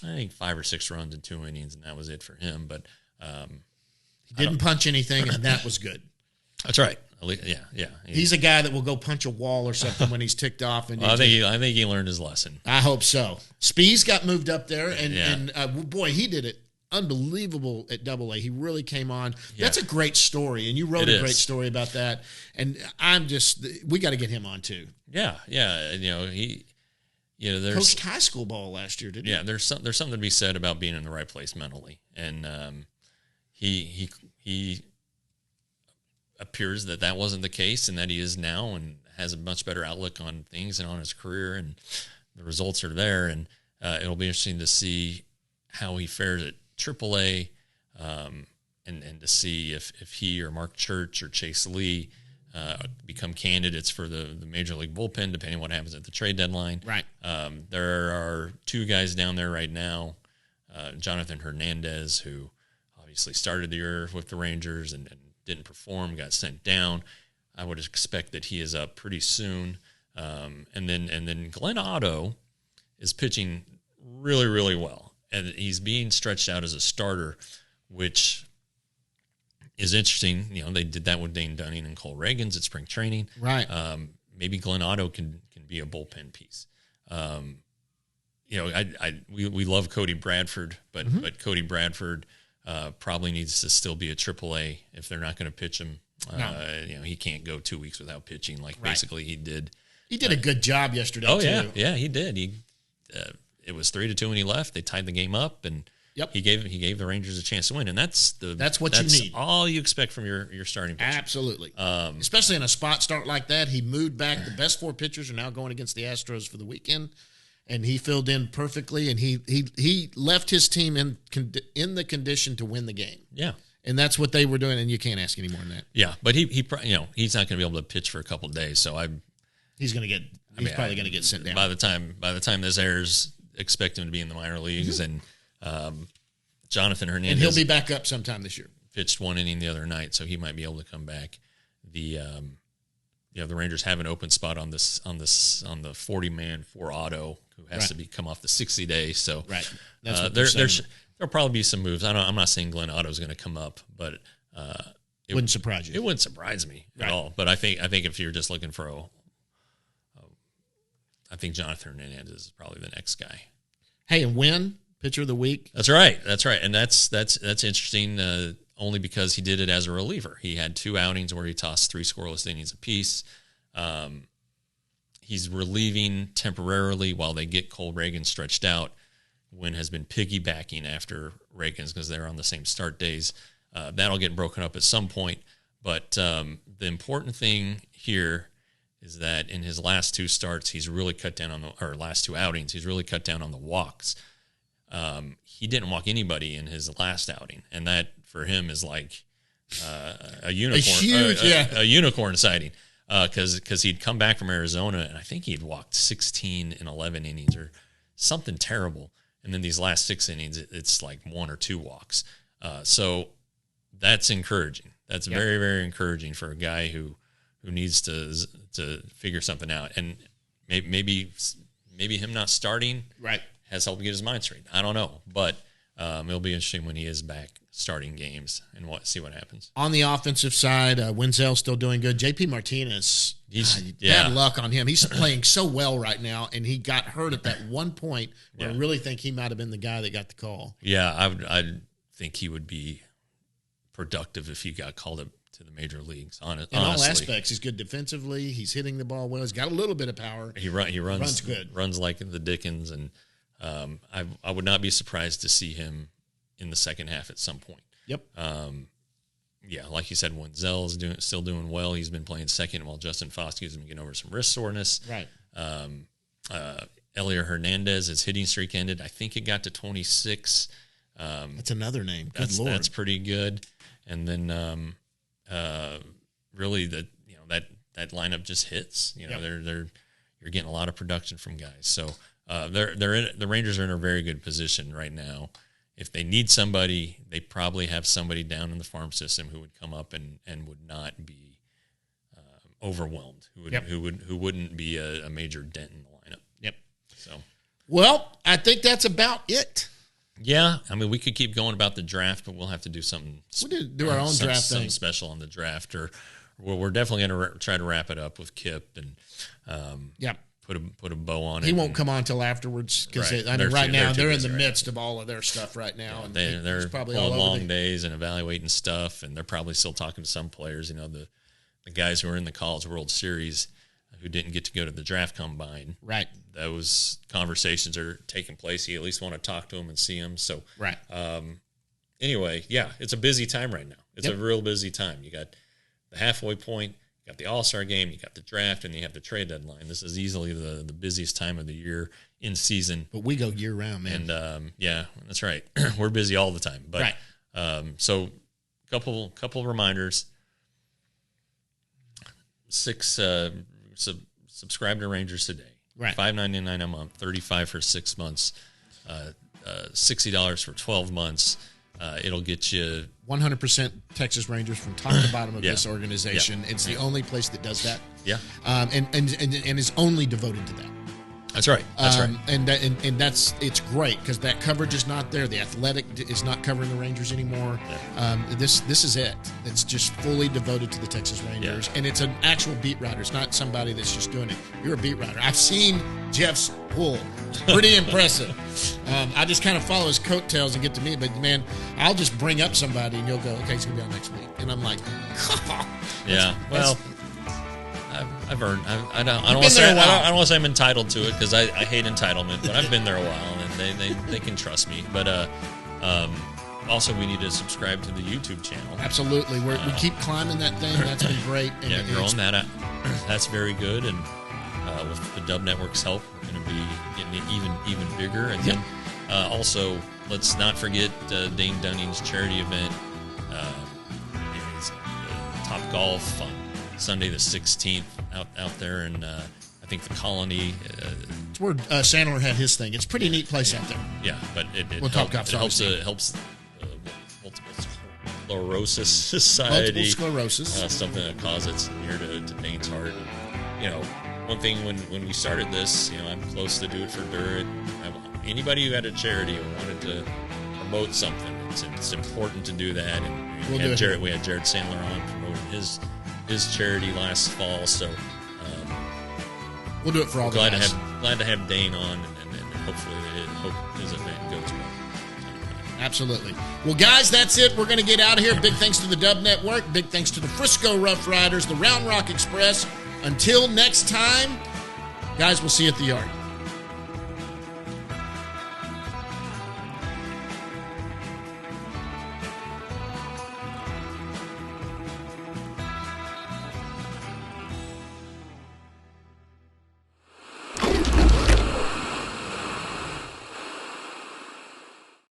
I think, 5 or 6 runs in 2 innings, and that was it for him. But he didn't punch anything, and that was good. That's right. Yeah. He's a guy that will go punch a wall or something when he's ticked off. And I think he learned his lesson. I hope so. Spees got moved up there, and boy, he did it unbelievable at AA. He really came on. Yeah. That's a great story, and you wrote a great story about that. And we got to get him on too. Yeah. There's coached high school ball last year, didn't he? Yeah, there's something to be said about being in the right place mentally, and he appears that wasn't the case, and that he is now, and has a much better outlook on things and on his career, and the results are there. And it'll be interesting to see how he fares at AAA, and to see if he or Mark Church or Chase Lee become candidates for the Major League bullpen, depending on what happens at the trade deadline. Right. There are 2 guys down there right now, Jonathan Hernandez, who obviously started the year with the Rangers and didn't perform, got sent down. I would expect that he is up pretty soon. And then Glenn Otto is pitching really, really well. And he's being stretched out as a starter, which is interesting. They did that with Dane Dunning and Cole Reagans at spring training. Right. Maybe Glenn Otto can be a bullpen piece. We love Cody Bradford, but Cody Bradford probably needs to still be a AAA if they're not going to pitch him. No. He can't go 2 weeks without pitching basically he did. He did a good job yesterday. Oh, too. Yeah, he did. It was 3-2 when he left. They tied the game up, and he gave the Rangers a chance to win. And that's what you need. All you expect from your starting pitcher. Absolutely. Especially in a spot start like that. He moved back. The best 4 pitchers are now going against the Astros for the weekend, and he filled in perfectly. And he left his team in the condition to win the game. Yeah. And that's what they were doing, and you can't ask any more than that. Yeah, but he's not going to be able to pitch for a couple of days, so he's probably going to get sent down. By the time this airs, expect him to be in the minor leagues. And Jonathan Hernandez, and he'll be back up sometime this year. Pitched 1 inning the other night, so he might be able to come back. The Rangers have an open spot on the 40-man for Otto, who has to come off the 60-day. So right, there'll probably be some moves. I'm not saying Glenn Otto's going to come up, but it wouldn't surprise you. It wouldn't surprise me at all. But I think if you're just looking for I think Jonathan Hernandez is probably the next guy. Hey, and Wynn, pitcher of the week. That's right, and that's interesting. Only because he did it as a reliever. He had 2 outings where he tossed 3 scoreless innings apiece. He's relieving temporarily while they get Cole Reagans stretched out. Wynn has been piggybacking after Reagans because they're on the same start days. That'll get broken up at some point. But the important thing here is that in his last 2 starts, he's really cut down last 2 outings, he's really cut down on the walks. He didn't walk anybody in his last outing, and that for him is like a unicorn, a unicorn sighting. Because he'd come back from Arizona, and I think he'd walked 16 in 11 innings or something terrible. And then these last 6 innings, it's like 1 or 2 walks. So that's encouraging. That's very, very encouraging for a guy who needs to figure something out. And maybe him not starting has helped get his mind straight. I don't know, but it'll be interesting when he is back starting games and see what happens. On the offensive side, Wenzel's still doing good. JP Martinez, bad luck on him. He's playing so well right now, and he got hurt at that one point where I really think he might have been the guy that got the call. Yeah, I think he would be productive if he got called up to the major leagues. In honestly, all aspects, he's good defensively. He's hitting the ball well. He's got a little bit of power. He runs good. Runs like the Dickens, and I would not be surprised to see him in the second half at some point. Yep. Yeah, like you said, Wenzel's still doing well. He's been playing second while Justin Foskey's been getting over some wrist soreness. Right. Elier Hernandez, his hitting streak ended. I think it got to 26. That's another name. Good Lord. That's pretty good. And then really that lineup just hits. You know, Yep. you're getting a lot of production from guys. So the Rangers are in a very good position right now. If they need somebody, they probably have somebody down in the farm system who would come up and would not be overwhelmed, who wouldn't be a major dent in the lineup. Yep. So, well, I think that's about it. yeah, I mean, we could keep going about the draft, but we'll have to do something. We do our own draft something thing. special on the draft, or we're definitely going to try to wrap it up with Kip and put a bow on it. He won't come on till afterwards because Right. right now they're in the busy midst of all of their stuff right now, and they're he's probably pulling all over long days and evaluating stuff, and they're probably still talking to some players. You know, the guys who are in the College World Series who didn't get to go to the draft combine. Right. Those conversations are taking place. You at least want to talk to them and see them. So, right. Anyway, yeah, it's a busy time right now. It's Yep. a real busy time. You got the halfway point, you got the All-Star game, you got the draft, and you have the trade deadline. This is easily the busiest time of the year in season. But we go year round, man. And yeah, that's right. We're busy all the time. But Right. So couple reminders. Subscribe to Rangers today. Right. $5.99 a month, $35 for 6 months, $60 for 12 months. It'll get you 100% Texas Rangers from top to bottom of this organization. Yeah. It's the only place that does that. Yeah. And is only devoted to that. That's right. That's right. And it's great because that coverage is not there. The Athletic is not covering the Rangers anymore. Yeah. This is it. It's just fully devoted to the Texas Rangers, and it's an actual beat writer. It's not somebody that's just doing it. You're a beat writer. I've seen Jeff's pull. It's pretty impressive. I just kind of follow his coattails and get to me, but man, I'll just bring up somebody and you'll go, okay, he's gonna be on next week, and I'm like, yeah. Well, I've earned. I don't want to say I'm entitled to it because I hate entitlement, but I've been there a while and they can trust me. But also we need to subscribe to the YouTube channel. Absolutely, we keep climbing that thing. That's been great. And growing that out. That's very good. And with the Dub Network's help, we're going to be getting it even bigger. And then also let's not forget Dane Dunning's charity event. It's Top Golf on Sunday the 16th out there, and I think the Colony. It's where Sandler had his thing. It's a pretty neat place out there. Yeah, but it helps multiple sclerosis society. Multiple sclerosis, something that causes near to Dane's heart. And, you know, one thing when we started this, you know, I'm close to do it for Durrett. Anybody who had a charity or wanted to promote something, it's important to do that. And we had Jared Sandler on promoting his charity last fall, so we'll do it for all the guys. Glad to have Dane on, and hopefully his event goes well. Absolutely. Well, guys, that's it. We're going to get out of here. Big thanks to the Dub Network. Big thanks to the Frisco Rough Riders, the Round Rock Express. Until next time, guys, we'll see you at the yard.